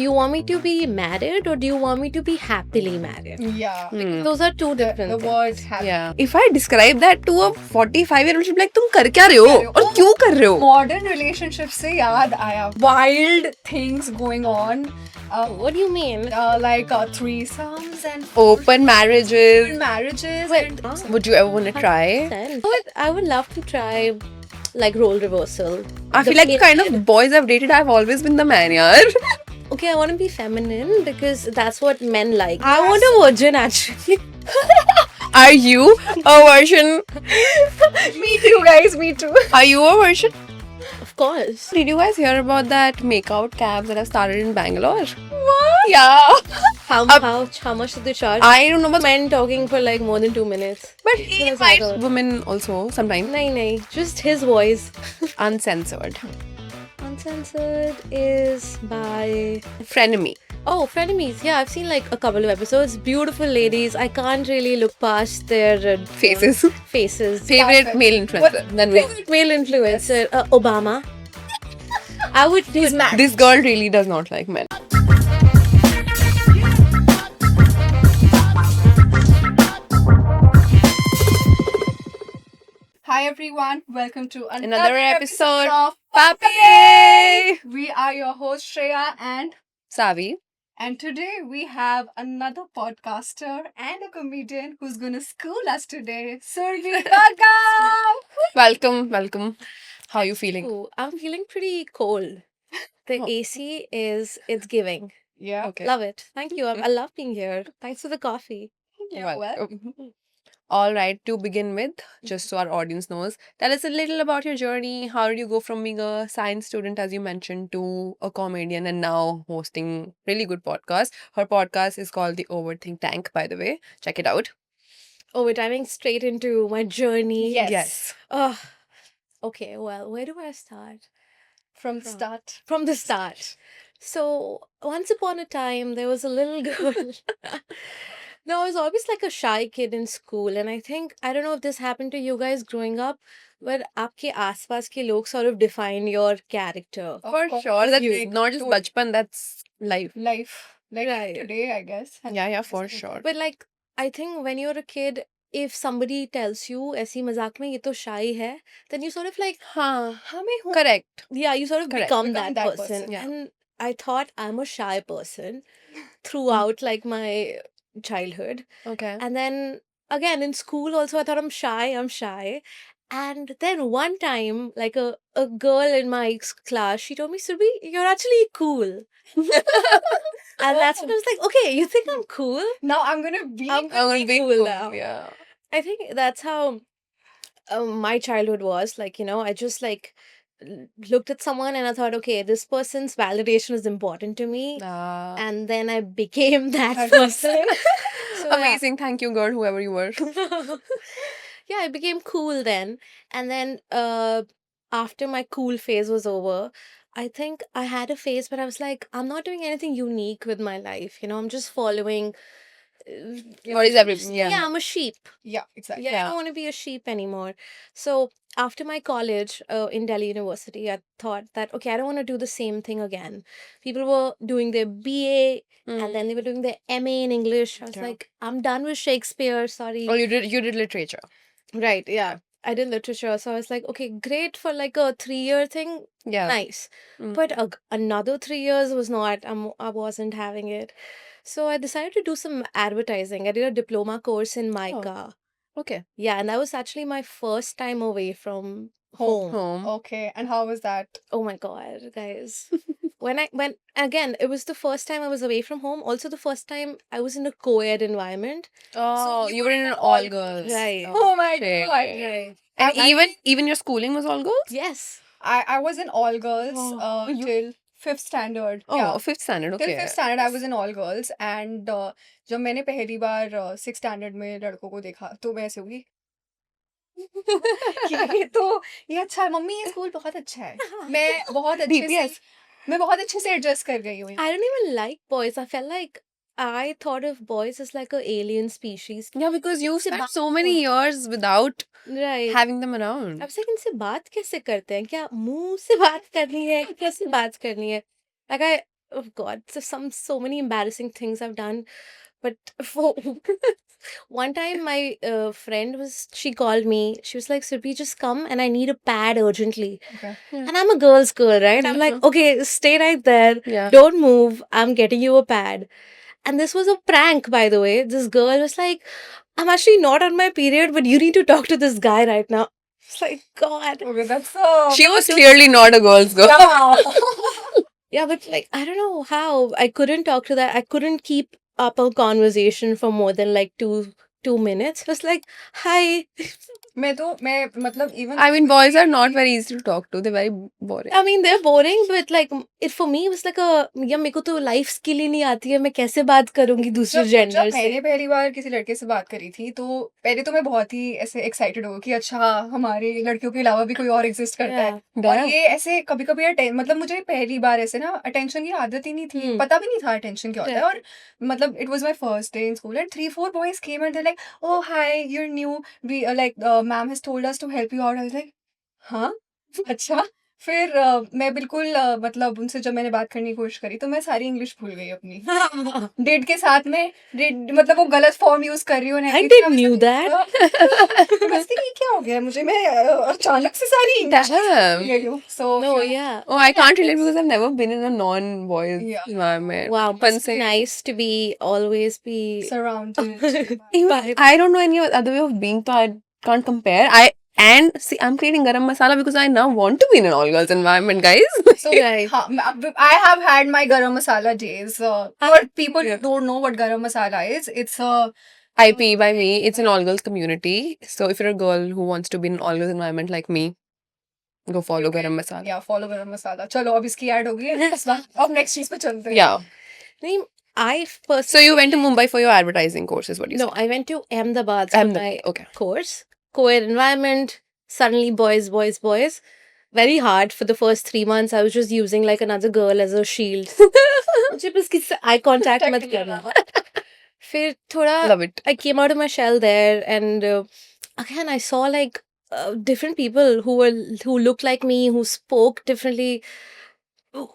do you want me to be married or do you want me to be happily married? Yeah. Those are two different The things. word happy. Yeah. If I describe that to a 45-year-old, she'll be like, तुम कर क्या रहे हो और क्यों कर रहे हो? Modern relationships से याद आया. Wild things going on. What do you mean? Like threesomes and Open marriages. marriages. Wait, and Would you ever want to try? I would love to try like role reversal. I feel like the kind of boys I've dated, I've always been the man, yaar. Okay, I want to be feminine because that's what men like. I want a virgin actually. Are you a virgin? Me too, guys. Me too. Are you a virgin? Of course. Did you guys hear about that makeout cabs that have started in Bangalore? What? Yeah. How much do they charge? I don't know, but Men talking for like more than 2 minutes. he Yes, I invites heard. women also sometimes. Nahi, just his voice. Uncensored. Uncensored is by Frenemy. oh frenemies. Yeah, I've seen like a couple of episodes. Beautiful ladies. I can't really look past their Faces. faces. Favorite male influencer. Then we. Male influencer Obama. I would. He's mad. This girl really does not like men. Hi everyone. Welcome to Another episode of Papi! We are your host Shreya Savi. and today we have another podcaster and a comedian who's gonna school us today. Survi Bhagam. Welcome. How are you feeling? Ooh, I'm feeling pretty cold. The Oh. AC it's giving. Yeah. Okay. Love it. Thank you. I love being here. Thanks for the coffee. Yeah, well. All right, to begin with, just so our audience knows, tell us a little about your journey. How did you go from being a science student, as you mentioned, to a comedian and now hosting really good podcast? Her podcast is called The Overthink Tank, by the way. Check it out. Oh, we're diving straight into my journey. Yes. Oh, okay. Well, where do I start? From the start. From the start. So, once upon a time, there was a little girl. No, I was always like a shy kid in school, and I don't know if this happened to you guys growing up, but आपके आसपास के लोग sort of define your character. Of For course, sure, that's you- not just bachpan, that's life. Life. Like Right. today, I guess. Yeah, for sure. But like, I think when you're a kid, if somebody tells you ऐसी मजाक में ये तो shy है, then you sort of like, Huh. हाँ, मैं हूँ. Correct. yeah, you sort of Correct. become Become that that person. person, yeah. And I thought I'm a shy person throughout like my childhood. Okay. And then again in school also I thought I'm shy. And then one time, like a girl in my class, she told me, Surbi, you're actually cool. And that's when I was like, okay, you think I'm cool? Now I'm gonna be. I'm I'm gonna be cool cool. now. Yeah. I think that's how my childhood was. Like, I just like looked at someone and I thought, okay, this person's validation is important to me. And then I became that That person. So, yeah. Amazing. Thank you, girl, whoever you were. Yeah, I became cool then. And then after my cool phase was over, I think I had a phase where I was like, I'm not doing anything unique with my life. I'm just following. What is everything? Yeah, I'm a sheep. Yeah, exactly. Yeah, I don't want to be a sheep anymore. So after my college in Delhi University, I thought that, okay, I don't want to do the same thing again. People were doing their BA and then they were doing their MA in English. I was Yeah. like, I'm done with Shakespeare. Sorry. Oh, you did literature. Right, yeah. I did literature. So I was like, okay, great for like a 3-year thing. Yeah. Nice. Mm. But another 3 years was not, I wasn't having it. So I decided to do some advertising. I did a diploma course in MICA. Okay. Yeah, and that was actually my first time away from home. Home. Okay, and how was that? Oh my God, guys. when again, it was the first time I was away from home. Also the first time I was in a co-ed environment. Oh, you you were were in in an an all all- girls. Right. Oh my shit. god! Right. And And even your schooling was all girls? Yes. I was in all girls Oh, you- till 5th standard. Oh, Yeah. fifth standard. Till Okay. 5th standard I was in all girls and जब मैंने पहली बार 6th standard में लड़कों को देखा तो मैं ऐसे हुई ये अच्छा है मम्मी ये स्कूल बहुत अच्छा है मैं बहुत अच्छे से DPS. मैं बहुत अच्छे से एडजस्ट कर गई हूँ I don't even like boys. I felt like I thought of boys as like a alien species. Yeah, because you spent बात so many years without Right. having them around. अब से इनसे बात कैसे करते हैं क्या मुंह से बात करनी है कैसे बात करनी है like oh God, so many embarrassing things I've done. But for one time, my friend she called me. She was like, Surbhi, just come and I need a pad urgently. Okay. Yeah. And I'm a girl's girl, right? I'm like, Mhm. okay, stay right there. Yeah. Don't move. I'm getting you a pad. And this was a prank, by the way. This girl was like, I'm actually not on my period, but you need to talk to this guy right now. It's like, God. Okay, that's She was so- clearly not a girl's girl. yeah. Yeah, but like, I don't know how. I couldn't talk to that. I couldn't keep up a conversation for more than like two minutes. It was like, hi. मैं मतलब even I mean, boys are not very easy to talk to. They're very boring. I mean, they're boring, but like, it for me it was like a, या मेरे को तो life skill ही नहीं आती है, मैं कैसे बात करूंगी दूसरे जब जेंडर से. मैंने पहली बार किसी लड़के से बात करी थी तो पहले तो मैं बहुत ही ऐसे एक्साइटेड हो कि अच्छा हमारे लड़कियों के अलावा भी कोई और एग्जिस्ट करता है Yeah. और Damn. ये ऐसे कभी कभी मतलब मुझे पहली बार ऐसे ना अटेंशन की आदत ही नहीं थी हम्म. पता भी नहीं था अटेंशन क्या होता है Yeah. और मतलब it was my first day in school and 3-4 boys came and they like oh hi you are new we like ma'am has told us to help you out I was like हाँ अच्छा फिर मैं बिल्कुल मतलब उनसे जब मैंने बात करने की कोशिश करी तो मैं सारी इंग्लिश भूल गई अपनी डेट के साथ में डेट मतलब वो गलत फॉर्म यूज कर रही हूँ I didn't knew that. ये क्या हो गया मुझे मैं अचानक से सारी इंग्लिश Damn. भूल गई हूँ सो No, yeah. Oh, I can't relate because I've never been in a non-boys Yeah. environment. Wow, Fun must be say- nice to be always be. Surrounded Even Bye. I don't know any other way of being, so I can't compare. And see, I'm creating garam masala because I now want to be in an all-girls environment, guys. So Right. I have had my garam masala days. For people who don't know what garam masala is, it's IP by me, it's an all-girls community. So if you're a girl who wants to be in an all-girls environment like me, go follow garam masala. yeah follow garam masala. चलो अब इसकी add हो गई है इस बार अब next चीज पे चलते हैं. Yeah. I mean, I personally. So you went to Mumbai for your advertising course, is what you No, said. I went to Ahmedabad for my Okay. course. Co-ed environment. Suddenly, boys, boys, boys. Very hard for the first 3 months. I was just using like another girl as a shield. मुझे बस किसी से eye contact मत करना. फिर थोड़ा Love it. I came out of my shell there, and again I saw like different people who looked like me, who spoke differently.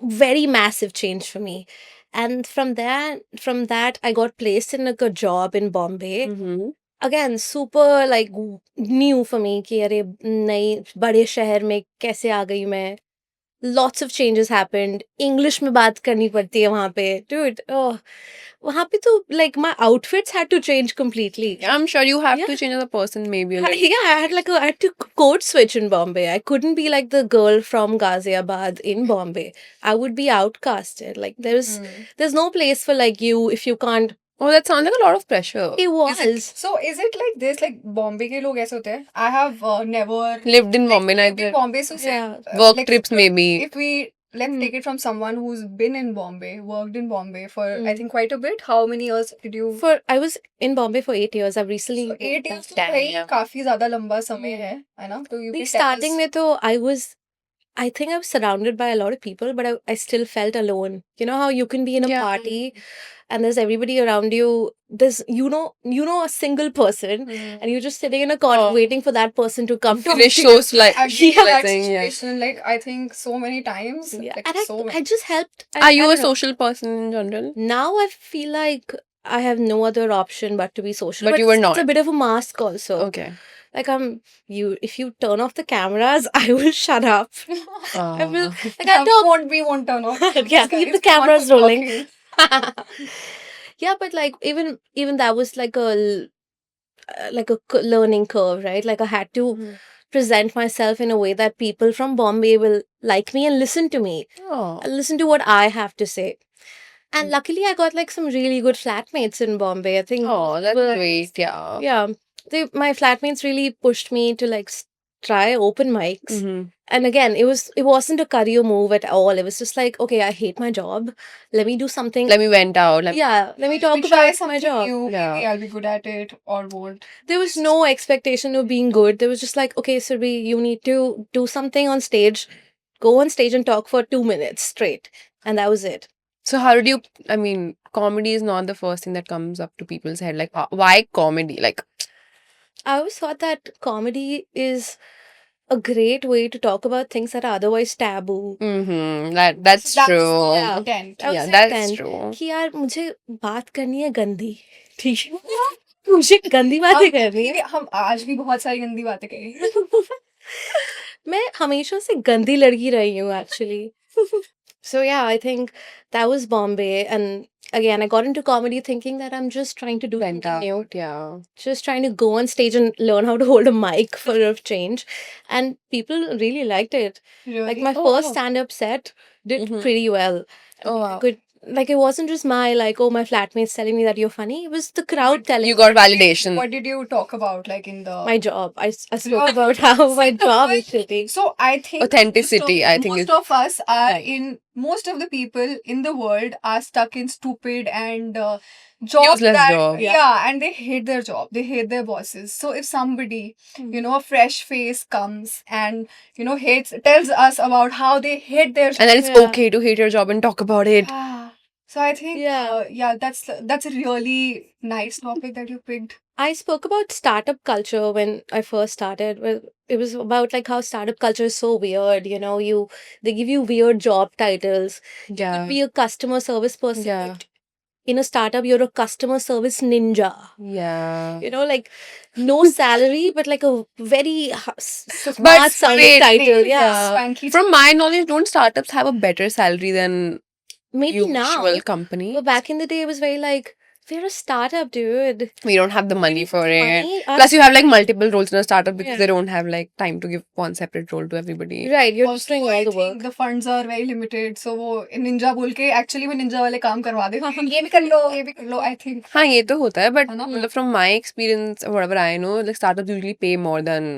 Very massive change for me. And from that, I got placed in like a job in Bombay. Mm-hmm. Again, super like new for me कि अरे नई बड़े शहर में कैसे आ गई मैं. Lots of changes happened. English में बात करनी पड़ती है वहाँ पे. Dude, oh, वहाँ पे तो like my outfits had to change completely. I'm sure you have Yeah. to change as a person, maybe. Yeah, I had to code switch in Bombay. I couldn't be like the girl from Ghaziabad in Bombay. I would be outcasted. Like there's no place for like you if you can't. Oh, that sounds like a lot of pressure. It was. So is it like this? Like Bombay के लोग ऐसे होते हैं. I have never Lived in Bombay, lived in neither. Bombay, so say, Yeah. Work like, trips, maybe. if we let's Hmm. take it from someone who's been in Bombay, worked in Bombay for I Hmm. think quite a bit. How many years did you? I was in Bombay for 8 years. I've recently. So 8 years तो Damn, भाई yeah. काफी ज्यादा लंबा समय है ना? तो you The can tell starting us- में तो I think I was surrounded by a lot of people, but I still felt alone. You know how you can be in a Yeah. party and there's everybody around you. There's you know a single person, and you're just sitting in a corner Oh. waiting for that person to come to Finish you. shows like I've been in that thing, yeah. situation like I think so many times. Yeah. Like And so I many. just helped. Are you I a don't know. social person in general? Now I feel like I have no other option but to be social. But you were it's not. a bit of a mask also. Okay. Like if you turn off the cameras, I will shut up. I will like I talk. We won't turn off. Yeah, This keep guy the is cameras not rolling. talking. Yeah, but like even that was like a learning curve, right? Like I had to present myself in a way that people from Bombay will like me and listen to me, Oh. listen to what I have to say. And luckily, I got like some really good flatmates in Bombay. I think. Oh, that's Well, great. Yeah. Yeah, my flatmates really pushed me to like try open mics. Mhm. And again, it wasn't a career move at all. It was just like, okay, I hate my job. Let me do something. Let me vent out. Let Yeah, let me talk We try about my something job. new. Yeah. Maybe I'll be good at it or won't. There was no expectation of being good. There was just like, okay, Surbhi, you need to do something on stage. Go on stage and talk for 2 minutes straight. And that was it. So how did you? I mean, comedy is not the first thing that comes up to people's head. Like, why comedy? Like, I always thought that comedy is a great way to talk about things that are otherwise taboo. Mm-hmm. So That's that was true. the Yeah. intent. I Yeah, was that's then true. कि यार मुझे बात करनी है गंदी, ठीक है? मुझे गंदी बातें करनी है। हम आज भी बहुत सारी गंदी बातें करेंगे। मैं हमेशा से गंदी लड़की रही हूँ actually. So yeah, I think that was Bombay, and again I got into comedy thinking that I'm just trying to do Went something new. out, yeah. Just trying to go on stage and learn how to hold a mic for a change, and people really liked it. Like Really? my Oh, first wow. stand-up set did Mhm. pretty well. Oh, I wow. could, like, it wasn't just my like, oh, my flatmates telling me that you're funny. It was the crowd telling You me got validation. What did you talk about, like in the my job. I spoke Oh, about how my see, job is shitty. So I think Authenticity, I think most is of us are right. in most of the people in the world are stuck in stupid and jobs Useless that job. yeah, and they hate their job, they hate their bosses. So if somebody, you know, a fresh face comes and you know tells us about how they hate their And then it's Yeah. okay to hate your job and talk about it. Ah, so I think Yeah. yeah, that's a really nice topic that you picked. I spoke about startup culture when I first started. Well, it was about like how startup culture is so weird. You know, they give you weird job titles. You Yeah. could be a customer service person. Yeah. But in a startup, you're a customer service ninja. Yeah. You know, like no salary, but like a very smart But sounding wait, title. wait, Yeah. Swanky. From my knowledge, don't startups have a better salary than Maybe usual now. company? But back in the day, it was very like, we're a startup, dude. We don't have the money for it. Money? Plus, you have like multiple roles in a startup because Yeah. they don't have like time to give one separate role to everybody. Right, you're just Also, doing I all the think work. the funds are very limited, so वो ninja बोल के actually में ninja वाले काम करवा दे। ये भी कर लो, ये भी कर लो। I think हाँ ये तो होता है but है ना? मतलब from my experience whatever I know like startups usually pay more than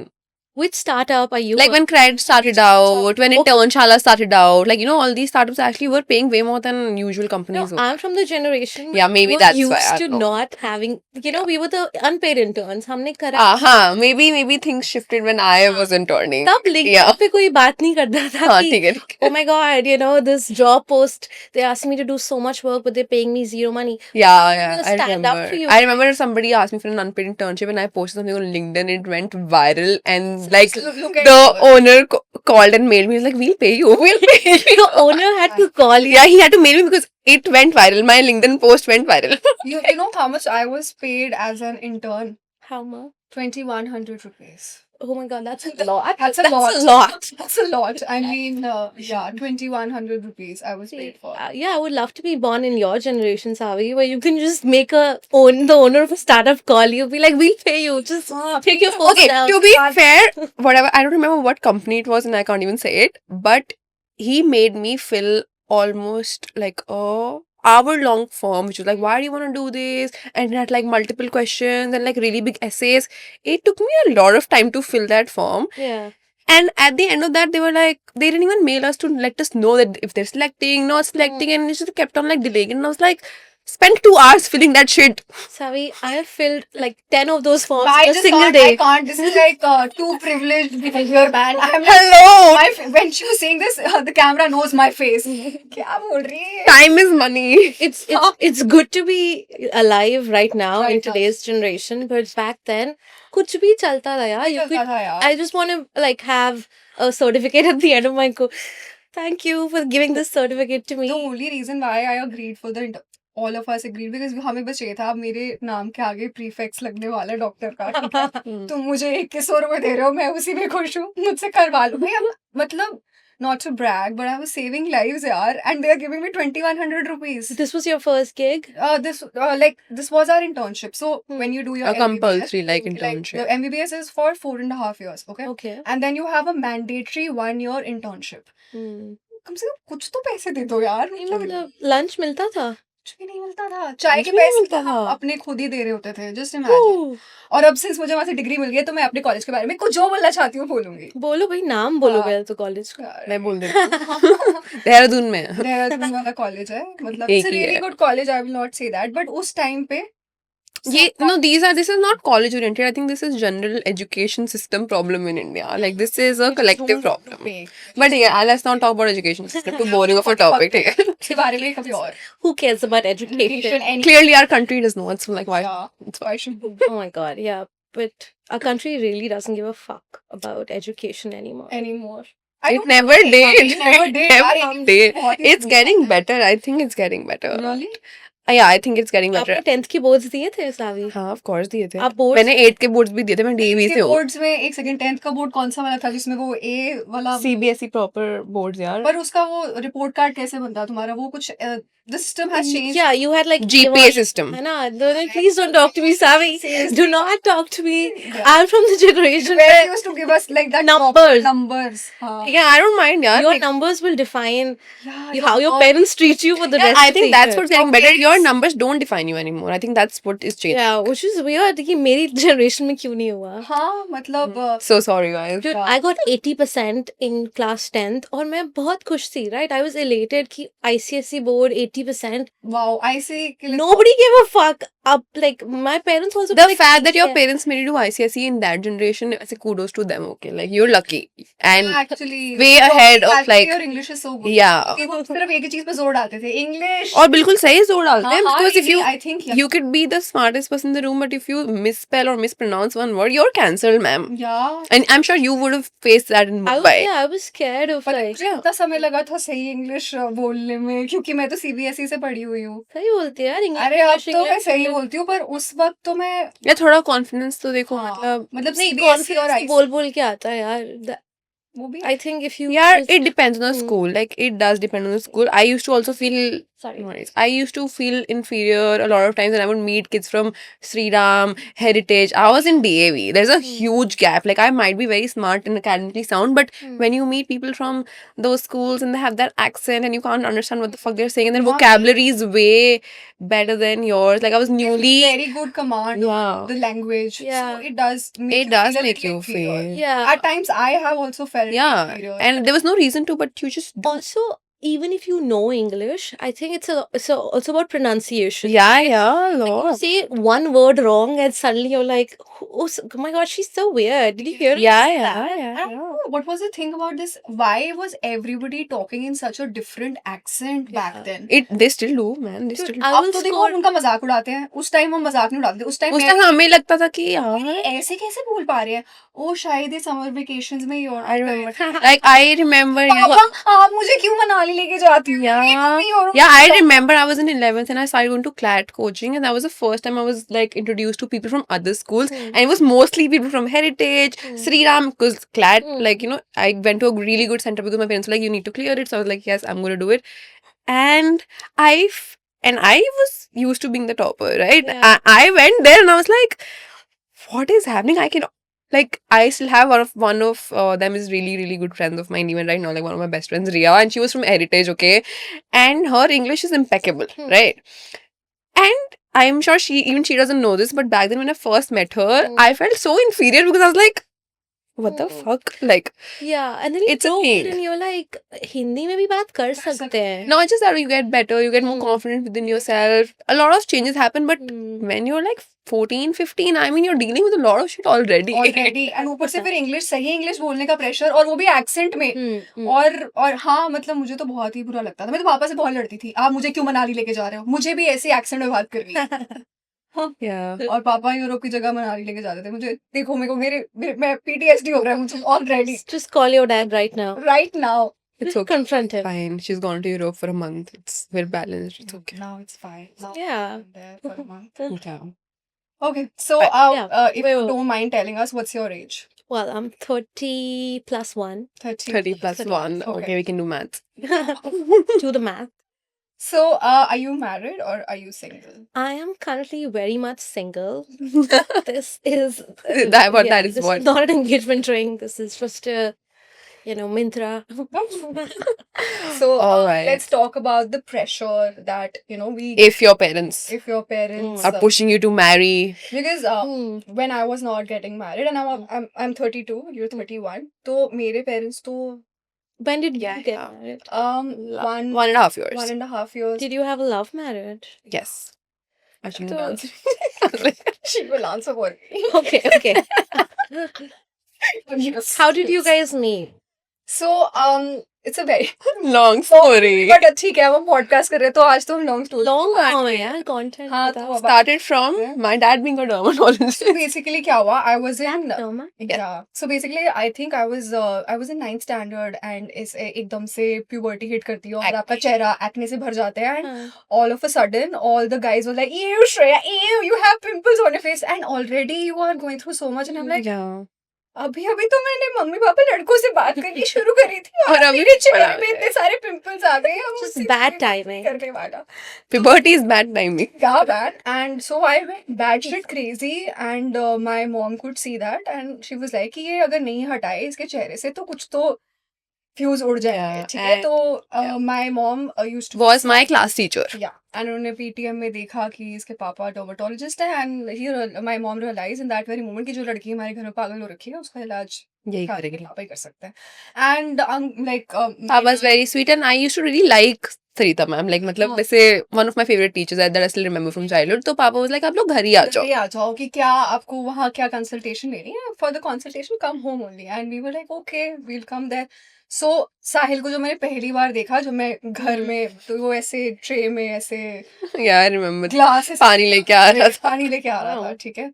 Which startup are you? like when Cred started out, when Internshala started out, like you know all these startups actually were paying way more than usual No, companies. I'm from the generation. Yeah, maybe were that's why used I to know. not having. You know, we were the unpaid interns. हमने करा. हाँ maybe things shifted when I was interning. तब LinkedIn Yeah. पे कोई बात नहीं करता था हाँ कि ठीक है oh my god, you know this job post. They asked me to do so much work, but they're paying me zero money. Yeah, We'll I stand up for remember. you. I remember somebody asked me for an unpaid internship and I posted something on LinkedIn. It went viral and like look at the you. owner called and mailed me. He was like, "We'll pay you. We'll pay you." The owner had to call you. Yeah, he had to mail me because it went viral. My LinkedIn post went viral. You know how much I was paid as an intern? How much? 2,100 rupees. Oh my god, that's a lot. That's a lot. a lot. That's a lot. I mean, yeah, 2,100 rupees I was paid for. Yeah, I would love to be born in your generation, Savi, where you can just make the owner of a startup call you, be like, we'll pay you, just take your phone Okay, down. to be fair, whatever, I don't remember what company it was and I can't even say it, but he made me fill almost like a hour-long form, which was like, why do you want to do this? And it had like multiple questions and like really big essays. It took me a lot of time to fill that form. Yeah. And at the end of that, they were like, they didn't even mail us to let us know that if they're selecting, not selecting, and it just kept on like delaying. And I was like, spent 2 hours filling that shit. Savi, I have filled like 10 of those forms I in a just single can't, day. I can't. This is like too privileged behavior, man. I'm like, Hello! when she was saying this, the camera knows my face. क्या बोल रही है? Time is money. It's good to be alive right now Right in now. today's generation, but back then, कुछ भी चलता था यार. You चलता could, था यार. I just want to like have a certificate at the end of my course. Thank you for giving this certificate to The me. only reason why I agreed for the all of us agreed because हमें बस ये था मेरे नाम के आगे prefix लगने वाला है डॉक्टर का ठीक है? तुम मुझे 2100 रुपए दे रहे हो मैं उसी में खुश हूँ मुझसे करवा लो भैया मतलब not to brag but I was saving lives यार and they are giving me 2,100 rupees. This was your first gig? This was our internship. So when you do your A MBBS, compulsory like the internship. MBBS is for 4.5 years, okay? Okay. And then you have a mandatory 1 year internship. Hmm. कम से कम कुछ तो पैसे दे दो यार नहीं मतलब lunch मिलता था? कुछ भी नहीं मिलता था चाय के कुछ भी नहीं पैसे मिलता हम था। अपने खुद ही दे रहे होते थे जस्ट इमेजिन और अब सिंस मुझे वहां से डिग्री मिल गई है तो मैं अपने कॉलेज के बारे में कुछ जो बोलना चाहती हूँ बोलूंगी बोलो भाई नाम बोलो हाँ। पहले तो कॉलेज का. यार, मैं बोल देती हूँ देहरादून में है। देहरादून वाला कॉलेज है मतलब एक इट्स ही रियली है। Good college I will not say that but उस टाइम पे ये no this is not college oriented. I think this is general education system problem in India. Like this is a collective problem. But yeah, let's not talk about education system. Too boring of a topic. ठीक है? इसके बारे में कभी और Who cares about education? Education, any- Clearly, our country does not. So like why? Yeah, It's why fine. should Oh my god, yeah. but our country really doesn't give a fuck about education anymore. anymore. It never did. It never did. Never यार, did. बहुत ही It's getting better. I think it's getting better. Really? Yeah, I think it's getting better. आपने 10th की boards दिए थे सावी? हाँ, of course दिए थे. आप बोर्ड्स मैंने 8 के बोर्ड्स भी दिए थे. मैं DAV के से हूँ. बोर्ड्स में एक सेकंड 10th का बोर्ड कौन सा वाला था जिसमें वो ए वाला CBSE proper boards यार. पर उसका वो रिपोर्ट कार्ड कैसे बनता तुम्हारा वो कुछ the system has changed Yeah, you had like GPA system. है ना? Please don't talk to me, Savi. Seriously. Do not talk to me. Yeah. I'm from the generation where where they used to give us like that Numbers. numbers हाँ. Yeah, I don't mind यार. your Like, numbers will define Yeah, how your और- parents treat you for the yeah, rest I of the think that's year. what's getting better. Your numbers don't define you anymore. I think that's what is changing. Yeah, which is weird कि मेरी generation में क्यों नहीं हुआ? हाँ मतलब So sorry guys. Dude, I got 80% in class 10th और मैं बहुत खुश थी, right? I was elated कि ICSE board 80%. wow ऐसे के लिए Nobody gave a fuck. Up like my parents also The like, fact that your yeah. parents made you do ICSE in that generation, I say kudos to them. Okay, like you're lucky and actually way ahead of actually like your English is so good yeah. कि वो सिर्फ एक ही चीज पे जोर डालते थे English और बिल्कुल सही जोर डालते हैं हाँ, because if you I think yeah. you could be the smartest person in the room, but if you misspell or mispronounce one word, you're cancelled, ma'am. yeah And I'm sure you would have faced that in I was, Mumbai. yeah, I was scared of पर like मुझे इतना समय लगा था सही English बोलने में क्योंकि मैं तो CBSE से पढ़ी हुई हूँ सही बोलती है यार इंग्लिश अरे अब तो मैं सही बोलती हूँ पर उस वक्त तो मैं या थोड़ा कॉन्फिडेंस तो देखो हाँ, मतलब मतलब नहीं CBSE और कॉन्फिडेंस बोल बोल के आता है यार वो भी I think if you यार just- it depends on the school. Like it does depend on the school. I used to also feel sorry no worries. I used to feel inferior a lot of times when I would meet kids from Sri Ram, Heritage. I was in DAV. There's a huge gap. Like I might be very smart and academically sound, but when you meet people from those schools and they have that accent and you can't understand what the fuck they're saying and their Yeah. vocabulary is way better than yours. Like I was newly very good command of yeah. the language Yeah. so it does make It you does feel a make little you inferior. feel yeah At times I have also felt yeah, inferior. and there was no reason to, but you just do. also even if you know English I think it's also about pronunciation Yeah, you Lord. say one word wrong and suddenly you're like oh my god she's so weird did you hear it? Yeah, I don't know, what was the thing about this? Why was everybody talking in such a different accent back Yeah. then? They still do, man. They Dude, still do. I अब will तो देखो score- हम उनका मजाक उड़ाते हैं उस time हम मजाक नहीं उड़ाते थे उस टाइम उस टाइम हमें लगता था कि यार ऐसे कैसे बोल पा रहे हैं ओ शायद ये समर वेकेशंस में Europe I remember like I remember पापा आप मुझे क्यों मनाली लेके जाती हो yeah I remember I was in 11th and I started going to CLAT coaching and that was the first time I was like introduced to people from other schools and it was mostly people from Heritage, Sri Ram because CLAT like you know I went to a really good center because my parents were like you need to clear it so I was like yes I'm going to do it and I was used to being the topper right Yeah. I went there and I was like what is happening I can like I still have one of them is really good friends of mine even right now like one of my best friends Ria and she was from Heritage okay and her English is impeccable right and I'm sure she doesn't know this but back then when I first met her I felt so inferior because I was like what the fuck like yeah and then you It's a grow thing. and you're like Hindi में भी बात कर सकते हैं not just that you get better you get more confident within yourself a lot of changes happen but when you're like 14 15 I mean you're dealing with a lot of shit already already and ऊपर से फिर English सही English बोलने का pressure और वो भी accent में हम्म, और हाँ मतलब मुझे तो बहुत ही बुरा लगता था मैं तो पापा से बहुत लड़ती थी आप मुझे क्यों मनाली लेके जा रहे हो मुझे भी ऐसे एक्सेंट में बात करनी है yeah और पापा यूरोप की जगह मनाली लेके जाते थे मुझे देखो मेरे को मैं PTSD हो रहा है मुझे already just call your dad right now right now it's okay confront him fine she's gone to Europe for a month it's we're balanced it's okay now it's fine now Yeah. I'm there for a month. yeah Okay, so yeah. if Wait, you wait. don't mind telling us what's your age? well I'm 30 plus 1 30. 30 plus 1 Okay. okay we can do maths do the math So, are you married or are you single? I am currently very much single. This is that is this what is not an engagement ring. This is just a Mintra. So, All right. let's talk about the pressure that we if your parents if your parents are pushing you to marry because when I was not getting married and I'm 32, you're 31. तो मेरे parents तो When did you Yeah, get yeah. married? one 1.5 years 1.5 years. Did you have a love marriage? yes I shouldn't So- answer. She will answer for me. Okay, okay. Yes. How did you guys meet? So it's a very long story but ठीक है, हम podcast कर रहे हैं तो आज तो हम लॉन्ग स्टोरी लॉन्ग फॉर्म है यार कंटेंट हाँ बताओ। तो अब started from my dad being a dermatologist. so basically क्या हुआ, I was in Derma? yeah, so basically I think I was in 9th standard and इस एकदम से puberty hit करती है और आपका चेहरा एक्ने से भर जाता है and हाँ. all of a sudden all the guys were like, ew Shreya, ew, you have pimples on your face and already you are going through so much and I'm like, Yeah. अभी अभी तो मैंने mummy papa लड़कों से बात करनी शुरू करी थी और अभी मेरे चेहरे बड़ा पे इतने सारे पिंपल्स आ गए हैं, Just मुझसे bad कोई timing. करने वाला Puberty is bad timing. yeah bad and so I went batshit crazy and my mom could see that and she was like कि ये अगर नहीं हटाए इसके चेहरे से तो कुछ तो फ्यूज उड़ जाएंगे Yeah, ठीक है and- तो my mom used to Was my class teacher. yeah and उन्होंने पीटीएम में देखा कि इसके पापा डर्मेटोलॉजिस्ट है and my mom realized in that very moment कि जो लड़की हमारे घर में पागल हो रखी है उसका इलाज यही हाँ, करेगी. पापा ही कर सकते हैं and like Papa was very sweet and I used to really like Sarita ma'am. Like मतलब हाँ. वैसे one of my favorite teachers that I still remember from childhood. तो पापा was like आप लोग घर ही आ जाओ. आ जाओ कि क्या आपको वहाँ क्या कंसल्टेशन लेनी है for the consultation come home only and we were like okay we'll come there so Sahil को जो मैंने पहली बार देखा जब मैं घर में तो वो ऐसे ट्रे में ऐसे Yeah, I remember. ग्लास पानी लेके आ रहा था. पानी लेके आ रहा था Wow. ठीक है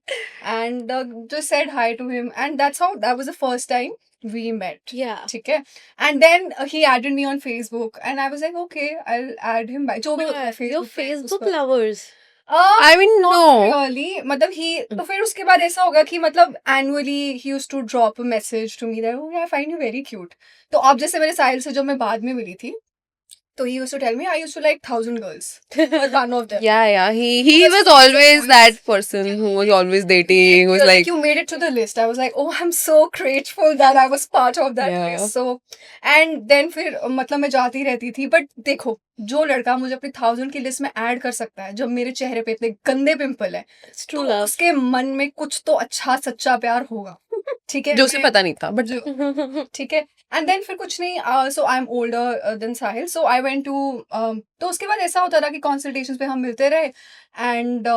and just said hi to him and that was the first time we met Yeah. ठीक है and then he added me on Facebook and I was like okay I'll add him back जो भी होता है You're Facebook पे, उस Facebook पर। lovers. I mean no. Really मतलब he तो फिर उसके बाद ऐसा होगा कि मतलब annually he used to drop a message to me that oh I find you very cute तो अब जैसे मेरे साहिल से जब मैं बाद में मिली थी तो he used to tell me I used to like 1,000 girls but one of them Yeah. He was always that person who was always dating. Who was You're like you made it to the list. I was like, oh, I'm so grateful that I was part of that Yeah. list. So, and then फिर मतलब मैं जाती रहती थी. But देखो, जो लड़का मुझे अपनी 1,000 की लिस्ट में ऐड कर सकता है, जब मेरे चेहरे पे इतने गंदे पिंपल है, It's true तो love. उसके मन में कुछ तो अच्छा सच्चा प्यार होगा. ठीक है? जो उसे पता नहीं था. But ठीक है एंड देन फिर कुछ नहीं so I am older than Sahil so I went to तो उसके बाद ऐसा होता था कि कंसल्टेशंस पे हम मिलते रहे एंड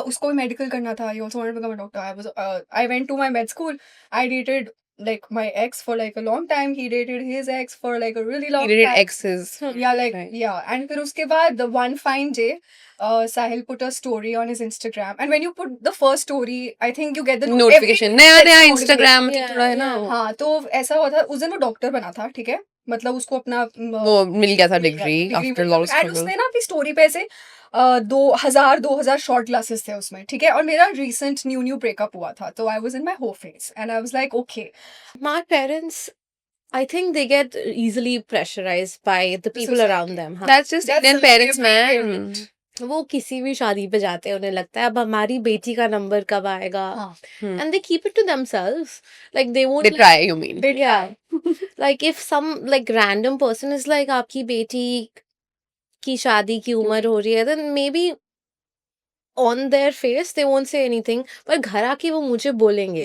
उसको भी मेडिकल करना था ही also wanted to become a doctor I went to my med school I dated like my ex for like a long time he dated his ex for like a really long he did time exes. yeah like Right. yeah and फिर उसके बाद the one fine day Sahil put a story on his Instagram and when you put the first story I think you get the Notification. every- नया नया notification. Instagram Yeah, थोड़ा है ना. yeah. हाँ तो ऐसा हुआ था उस दिन वो डॉक्टर बना था ठीक है मतलब उसको अपना वो मिल गया था degree after a lot of and struggle. उसने ना अपनी स्टोरी पे ऐसे 2,000 शॉर्ट ग्लासेस थे उसमें ठीक है और मेरा रिसेंट न्यू ब्रेकअप हुआ था तो आई वाज इन माय हो face and I was like okay My parents, I think they get easily pressurized by the people society. around them. हाँ. That's just That's Indian a parents, every man. parent. वो किसी भी शादी पे जाते हैं उन्हें लगता है अब हमारी बेटी का नंबर कब आएगा हाँ and they keep it to themselves like they won't They try, you mean? they yeah like if some like random person is like आपकी बेटी की शादी की उम्र हो रही है then maybe on their face they won't say anything पर घर आके वो मुझे बोलेंगे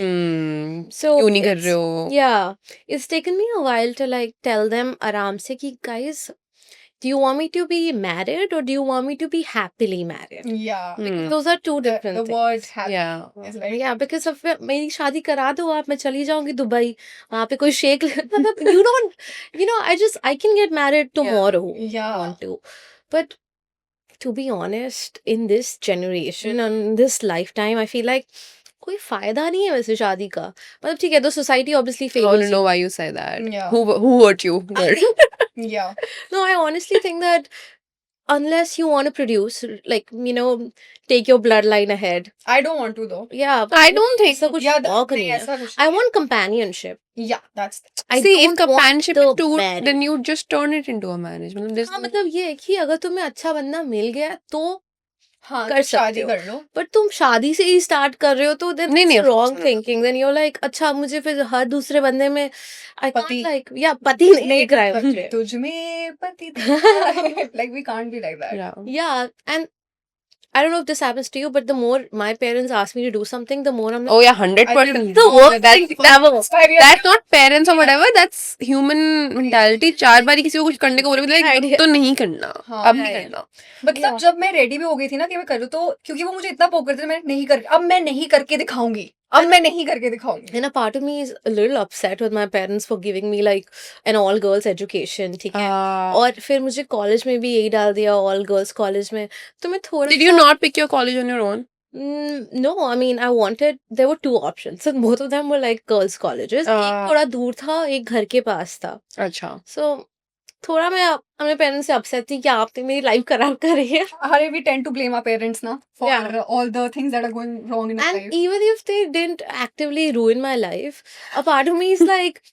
so क्यों नहीं कर it's- रहे हो? yeah it's taken me a while to like tell them आराम से कि guys do you want me to be married or do you want me to be happily married yeah Hmm. those are two the different things word happy Yeah. is like yeah because of मेरी शादी करा दो आप मैं चली जाऊंगी Dubai वहां पे कोई शेख मतलब you don't you know I can get married tomorrow if I yeah want to but to be honest in this generation and this lifetime I feel like कोई फायदा नहीं है वैसे शादी का मतलब ठीक है तो society obviously I want favors to know why you say that. Yeah. Who hurt you? Girl? yeah no I honestly think that unless you want to produce like you know take your bloodline ahead I don't want to though yeah I don't think. ऐसा कुछ yeah शौक नहीं नहीं है ऐसा कुछ I want companionship yeah that's I See, if don't want companionship the is too, marriage. then you just turn it into a marriage. मतलब there's हाँ no- मतलब ये है कि अगर तुम्हें अच्छा बंदा मिल गया तो हाँ कर तो सकते शादी हो कर लो बट तुम शादी से ही स्टार्ट कर रहे हो तो देन नहीं, नहीं, of wrong course not. Thinking then you like अच्छा मुझे फिर हर दूसरे बंदे में आई कांट पति। लाइक या पति नहीं दिख रहा है मुझे तुझ में पति like we can't be like that Yeah. yeah and I don't know if this happens to you but the more my parents ask me to do something the more I'm like Oh yeah, I think 100%. the worst That- thing ever That's not parents or whatever. That's human mentality. 4 बारी किसी को कुछ करने को बोले like Idea. तो नहीं करना. हाँ, अब नहीं yeah. करना. मतलब Yeah. जब मैं रेडी भी हो गई थी ना कि मैं करूँ तो क्योंकि वो मुझे इतना पोक करते थे मैं नहीं कर अब मैं नहीं करके दिखाऊंगी अब मैं नहीं करके दिखाऊंगी। And a part of me is a little upset with my parents for giving me like an all girls education, ठीक है? और फिर मुझे कॉलेज में भी यही डाल दिया all girls कॉलेज में, तो मैं थोड़ा Did you सा not pick your college on your own? No, I mean I wanted, there were two options and both of them were like girls colleges. एक थोड़ा दूर था, एक घर के पास था. अच्छा. So थोड़ा मैं अपने पेरेंट्स से अपसेट थी कि आपने मेरी लाइफ खराब करी है. Hare, we tend to blame our parents now for Yeah. all the things that are going wrong in our And life. even if they didn't actively ruin my life, a part of me is like,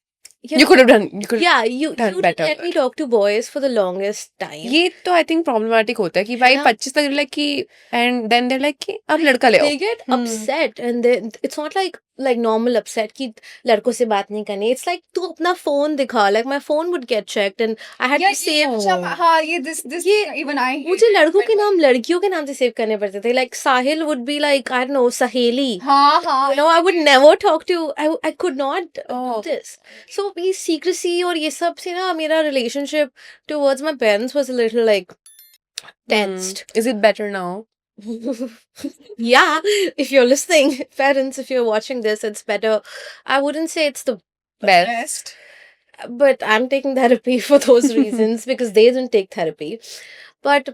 You could have done. You could. yeah, you done didn't better. let me talk to boys for the longest time. ये तो I think problematic होता है कि भाई ना? 25 तक like कि and then they like कि अब लड़का ले आओ. They get upset and they, it's not like normal upset कि लड़कों से बात नहीं करनी. It's like तू अपना phone दिखा. Like my phone would get checked and I had to save. हाँ, ये this ये- even I hate मुझे it. लड़कों के नाम लड़कियों के नाम से सेव करने पड़ते थे. Like Sahil would be like, I don't know, Saheli. हाँ You know, I would never talk to, I could not do Oh. this. So ये secrecy और ये सब से ना मेरा relationship towards my parents was a little like tensed. Is it better now? Yeah, if you're listening, parents, if you're watching this, it's better. I wouldn't say it's the Best. but I'm taking therapy for those reasons because they didn't take therapy. But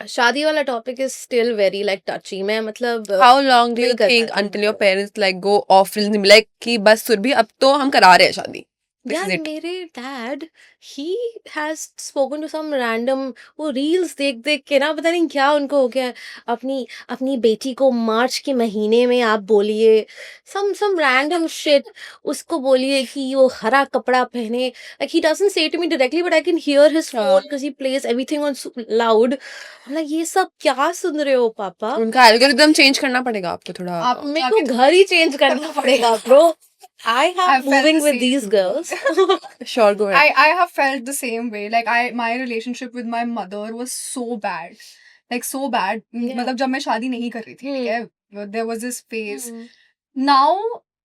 शादी वाला topic is still very like touchy. मैं मतलब How long do you नहीं कर think पाती until your parents like go off and be like कि बस सुरभि अब तो हम करा रहे हैं शादी. This यार is it. मेरे dad he has spoken to some random वो reels देख देख के ना पता नहीं क्या उनको हो गया अपनी अपनी बेटी को मार्च के महीने में आप बोलिए some random shit उसको बोलिए कि वो हरा कपड़ा पहने like he doesn't say to me directly but I can hear his phone because he plays everything on loud. I'm like ये सब क्या सुन रहे हो पापा? उनका एल्गोरिदम चेंज करना पड़ेगा आपको थोड़ा. आप मेरे को घर ही चेंज करना पड़ेगा bro. I have I've felt moving the with same. these girls. Sure, go ahead. I have felt the same way. Like my relationship with my mother was so bad. Like so bad. Yeah. मतलब जब मैं शादी नहीं कर रही थी, ठीक है? There was this phase. Hmm. Now,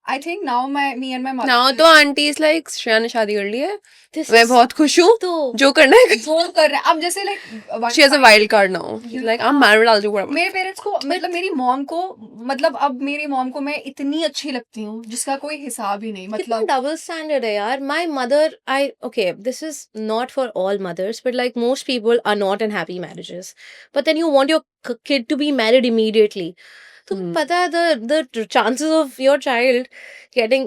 I think now me and my mother. Now तो आंटी is like श्रेया ने शादी कर ली है. This मैं is बहुत खुश हूँ. तो जो करना है. जो कर रहे हैं अब जैसे like She has a wild card now. She's like I'm married. I'll do whatever. मेरे पेरेंट्स को मतलब मेरी मॉम को मतलब अब मेरी मॉम को मैं इतनी अच्छी लगती हूँ जिसका कोई हिसाब ही नहीं कितना मतलब double standard है यार. My mother, okay, this is not for all mothers, but like most people are not in happy marriages. But then you want your kid to be married immediately. तो पता है the chances of your child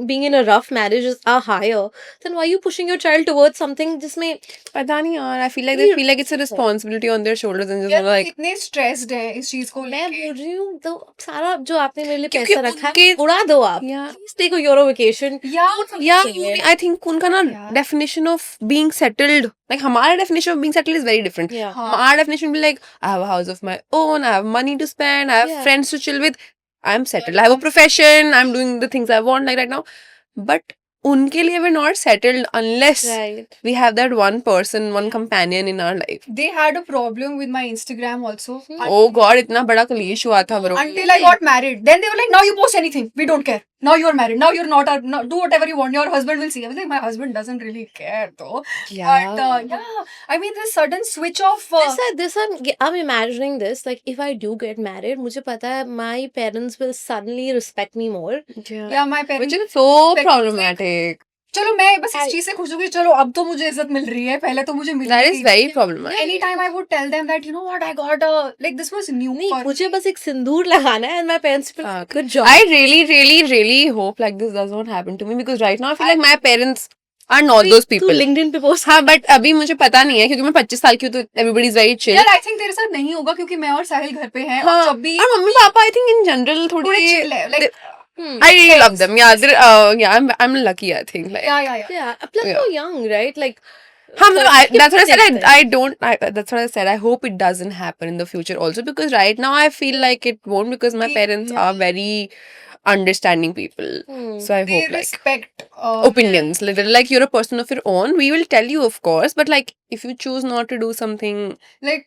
being in a rough marriage are higher. Then why are you pushing your child towards something जिसमें पता नहीं यार. I feel like they feel like it's a responsibility on their shoulders and just यार like इतने stressed है इस चीज को मैं लेके बोल रही हूँ तो सारा जो आपने मेरे लिए क्योंकि पैसा रखा है उनके- उड़ा दो आप. Yeah. Please take a Euro vacation. या Yeah, I think उनका ना Yeah. definition of being settled, like हमारा definition of being settled is very different. Yeah. हाँ Our definition will be like, I have a house of my own, I have money to spend, I have Yeah. friends to chill with, I'm settled, I have a profession, I'm doing the things I want like right now. But उनके लिए we're not settled unless Right. we have that one person, one companion in our life. they had a problem with my Instagram also Oh God, इतना बड़ा कलेश हुआ था bro. until I got married. Then they were like, now you post anything. We don't care. Now you're married. Now you're not. No, do whatever you want. Your husband will see. I was like, my husband doesn't really care though. But yeah, I mean, this sudden switch of. I'm imagining this. Like, if I do get married, मुझे पता है my parents will suddenly respect me more. yeah, my parents. Which is so Like- problematic. चलो मैं बस इस I- चीज से खुश हूँ कि चलो अब तो मुझे इज्जत मिल रही है पहले तो मुझे मिल That रही is थी very problematic. anytime I would tell them that you know what I got like this was new नहीं for मुझे बस एक सिंदूर लगाना है and my parents will Fuck. good job. I really hope like this does not happen to me because right now I feel like my parents are not those तू people. LinkedIn पे post हाँ but अभी मुझे पता नहीं है क्योंकि मैं 25 साल की हूँ तो everybody is very chill. यार I think तेरे साथ नहीं होगा क्योंकि मैं और साहिल घर पे हैं हाँ और जब भी और mummy papa I think in general थोड़े थोड़ी chill है like I really love them. Yeah, yeah, I'm lucky I think like. yeah yeah plus Yeah. you're young right like हाँ मतलब that's what I said. देखते हैं. I don't. That's what I said. I hope it doesn't happen in the future also because right now I feel like it won't because my parents Yeah. are very understanding people. So I they hope like respect opinions. Like you're a person of your own. We will tell you of course, but like if you choose not to do something, like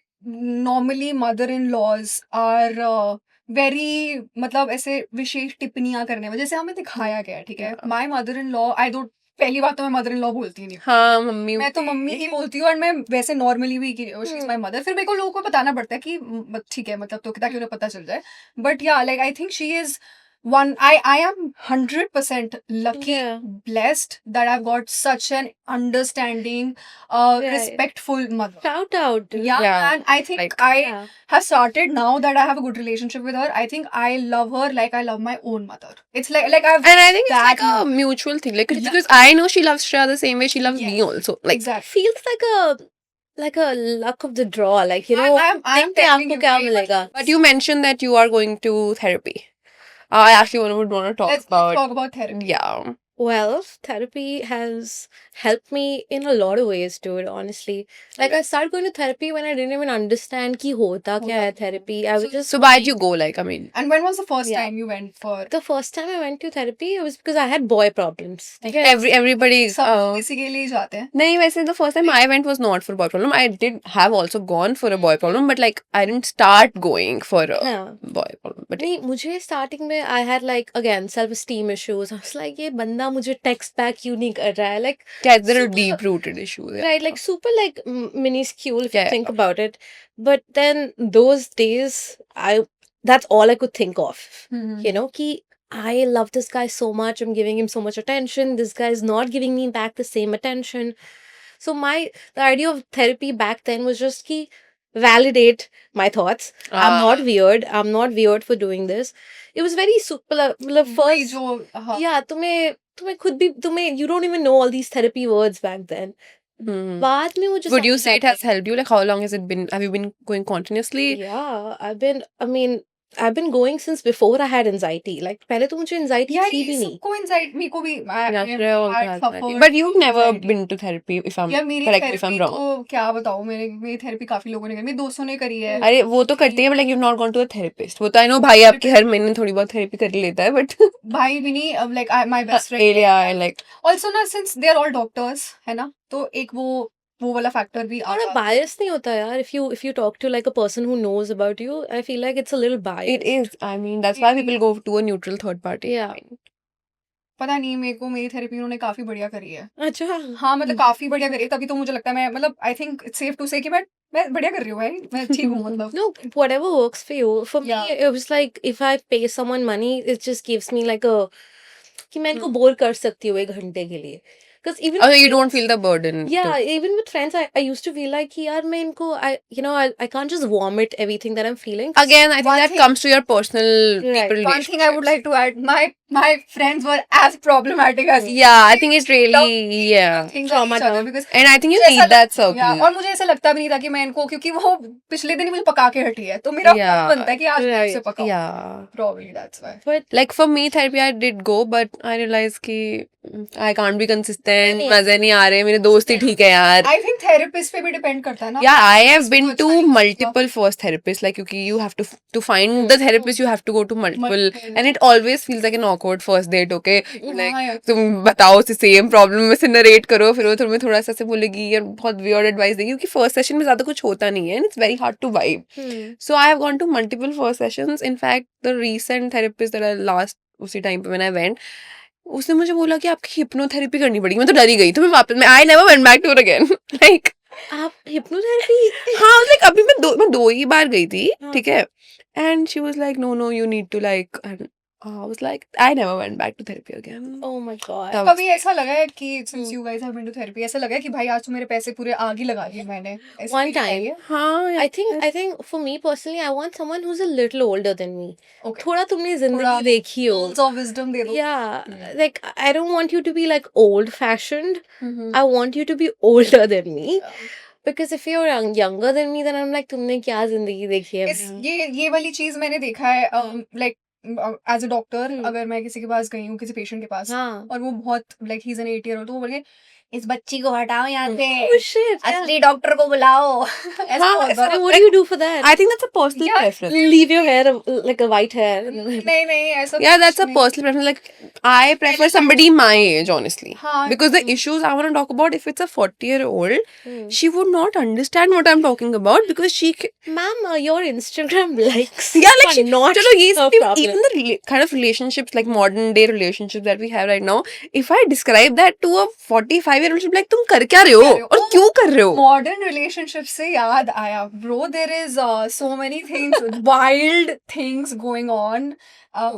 normally mother-in-laws are very मतलब ऐसे विशेष टिप्पणियां करने में जैसे हमें दिखाया गया है ठीक है my mother-in-law I don't पहली बात तो मैं mother-in-law बोलती नहीं हाँ मम्मी मैं तो मम्मी ही बोलती हूँ और मैं वैसे नॉर्मली भी शी इज माय मदर फिर मेरे को लोगों को बताना पड़ता है कि ठीक है मतलब तो ताकि उन्हें पता चल जाए बट या like I think she is I am 100% lucky, Yeah. blessed that I've got such an understanding, Right. respectful mother. Shout out, dude. Yeah, Yeah, and I think like I Yeah. have started now that I have a good relationship with her. I think I love her like I love my own mother. It's like I've and I think it's like that a mutual thing. Like Yeah. because I know she loves Shreya the same way she loves me Yes, also. Like exactly. Feels like a luck of the draw. Like, you I know, am think कि telling आपको you क्या very much. मिलेगा. but you mentioned that you are going to therapy. I actually would want to talk Let's about talk about therapy. yeah. Well, therapy has helped me in a lot of ways, dude, honestly. Like, I started going to therapy when I didn't even understand कि होता क्या होता है क्या है. therapy. I was just So why'd you go? Like I mean, And when was the first Yeah. time you went for? The first time I went to therapy, it was because I had boy problems. Okay. everybody. सब लोग इसी के लिए ही जाते हैं. No, वैसे the first time I went was not for a boy problem. I did have also gone for a boy problem, but like I didn't start going for a Yeah. boy problem. But नहीं मुझे starting में I had like again self-esteem issues. I was like ये बंदा मुझे text back क्यों नहीं कर रहा है? Like yeah, there are super- deep rooted issues. Yeah. right, like super like minuscule if Yeah, you think yeah. about it. But then those days that's all I could think of. Mhm. You know कि I love this guy so much. I'm giving him so much attention. This guy is not giving me back the same attention. So the idea of therapy back then was just कि validate my thoughts. I'm not weird. I'm not weird for doing this. It was very super. मतलब वही first, जो हाँ. yeah, तुम्हें खुद भी you don't even know all these therapy words back then. Hmm. बाद में वो जो Would you समझ say it आता has helped you? Like how long has it been? Have you been going continuously? है. Yeah, I've been going since before I had anxiety. Like पहले तो मुझे anxiety यार थी भी नहीं. सबको anxiety मेरे को भी Yeah, I Shreya also had has anxiety. suffered But you've from never anxiety. been to therapy, if I'm यार मेरी correct me if I'm therapy wrong. तो क्या बताऊँ मेरी therapy काफी लोगों ने करी मेरे दोस्तों ने करी है. अरे वो तो करती है, but like you've not gone to a therapist. वो तो I know भाई आपके हर महीने थोड़ी बहुत therapy कर ही लेता है, but भाई भी नहीं अब like my best friend. area and like Also ना since they are all doctors है ना तो एक वो वाला factor भी आ थोड़ा जाता है. bias नहीं होता यार. If you talk to like a person who knows about you, I feel like it's a little biased. it is. I mean that's why people go to a neutral third party. Yeah. पता नहीं मेरे को मेरी therapy उन्होंने काफी बढ़िया करी है. अच्छा. हाँ मतलब काफी बढ़िया करी है तभी तो मुझे लगता है मैं मतलब I think it's safe to say कि मैं बढ़िया कर रही हूँ भाई मैं ठीक हूँ मतलब. No, whatever works for you. For Yeah. me, it was like if I pay someone money, it just gives me like a कि मैं इनको Hmm. बोर कर सकती हूँ 1 घंटे के लिए. Because even Oh, with you don't friends- feel the burden. Yeah, even with friends, I used to feel like कि यार मैं इनको I can't just vomit everything that I'm feeling. Again, I think One that thing- comes to your personal Right. people One thing I would relationships. like to add my friends were as problematic as Yeah, I think it's really yeah. things Trauma each other down. because And I think you मुझे ऐसा need that circle. Yeah, और मुझे ऐसा लगता भी नहीं था कि मैं इनको क्योंकि वो पिछले दिन ही मुझे पका के हटी है तो मेरा Yeah. फर्ज बनता है कि आज मैं Right. उसे पकाऊं. Yeah. Probably that's why. But Like for me, therapy I did go, but I realized कि I can't be consistent. नहीं. मजे नहीं आ रहे. मेरे दोस्त ही ठीक है यार. I think therapist पे भी depend करता है ना. Yeah, I have been तो to अच्छा नहीं multiple first therapists. Like, क्योंकि you have to find the therapist, you have to go to multiple, Multiple. and it always feels like an awkward first date. Okay, like हाँ यार. तुम बताओ same problem में से narrate करो, फिर वो तुम्हें थोड़ा सा से बोलेगी यार बहुत weird एडवाइस देगी क्योंकि फर्स्ट सेशन में ज्यादा कुछ होता नहीं है, and it's very hard to vibe. So I have gone to multiple first sessions. In fact, the recent therapist that I last उसी टाइम पे when I went, उसने मुझे बोला कि आपकी हिप्नोथेरेपी करनी पड़ेगी. मैं तो डर ही गई. तो मैं I never went back to it again. Like आप hypnotherapy हाँ like अभी मैं दो ही बार गई थी. हाँ. ठीक है. And she was like, no, you need to like. And I was like, I never went back to therapy again. Oh my god. तब कभी ऐसा लगा है कि since you guys have been to therapy ऐसा लगा है कि भाई आज तो मेरे पैसे पूरे आग ही लगा दिए मैंने. ऐसा One feel time. आई है? हाँ I think for me personally, I want someone who's a little older than me. Okay. थोड़ा तुमने थोड़ा जिंदगी देखी हो. Pearls of wisdom दे दो. Yeah, Hmm. like I don't want you to be like old fashioned. Mhm. I want you to be older than me. Yeah. Because if you're younger than me, then I'm like, तुमने क्या जिंदगी देखी है? ये वाली चीज मैंने देखा है लाइक एज अ डॉक्टर हम्म. अगर मैं किसी के पास गई हूँ किसी पेशेंट के पास हाँ. और वो बहुत like he is an 8 year old तो वो बोले इस बच्ची को हटाओ यहाँ से Oh shit! Yeah. असली डॉक्टर को बुलाओ ऐसा हाँ, होता ऐसा है। And what do you do for that? I think that's a personal Yeah. preference. Leave your hair like a white hair. नहीं नहीं ऐसा Yeah, कुछ that's a नहीं। personal preference. Like, I prefer somebody my age, honestly. हाँ Because the issues I want to talk about, if it's a 40-year-old, Hmm. she would not understand what I'm talking about because she. Ma'am, your Instagram likes Yeah, like are she. not चलो ये a सब problem. even the kind of relationships, like modern day relationships that we have right now, if I describe that to a 45 5 year old should be like, तुम कर क्या रहे हो और क्यों कर रहे हो? मॉडर्न रिलेशनशिप से याद आया bro, there is so many things, wild things going on,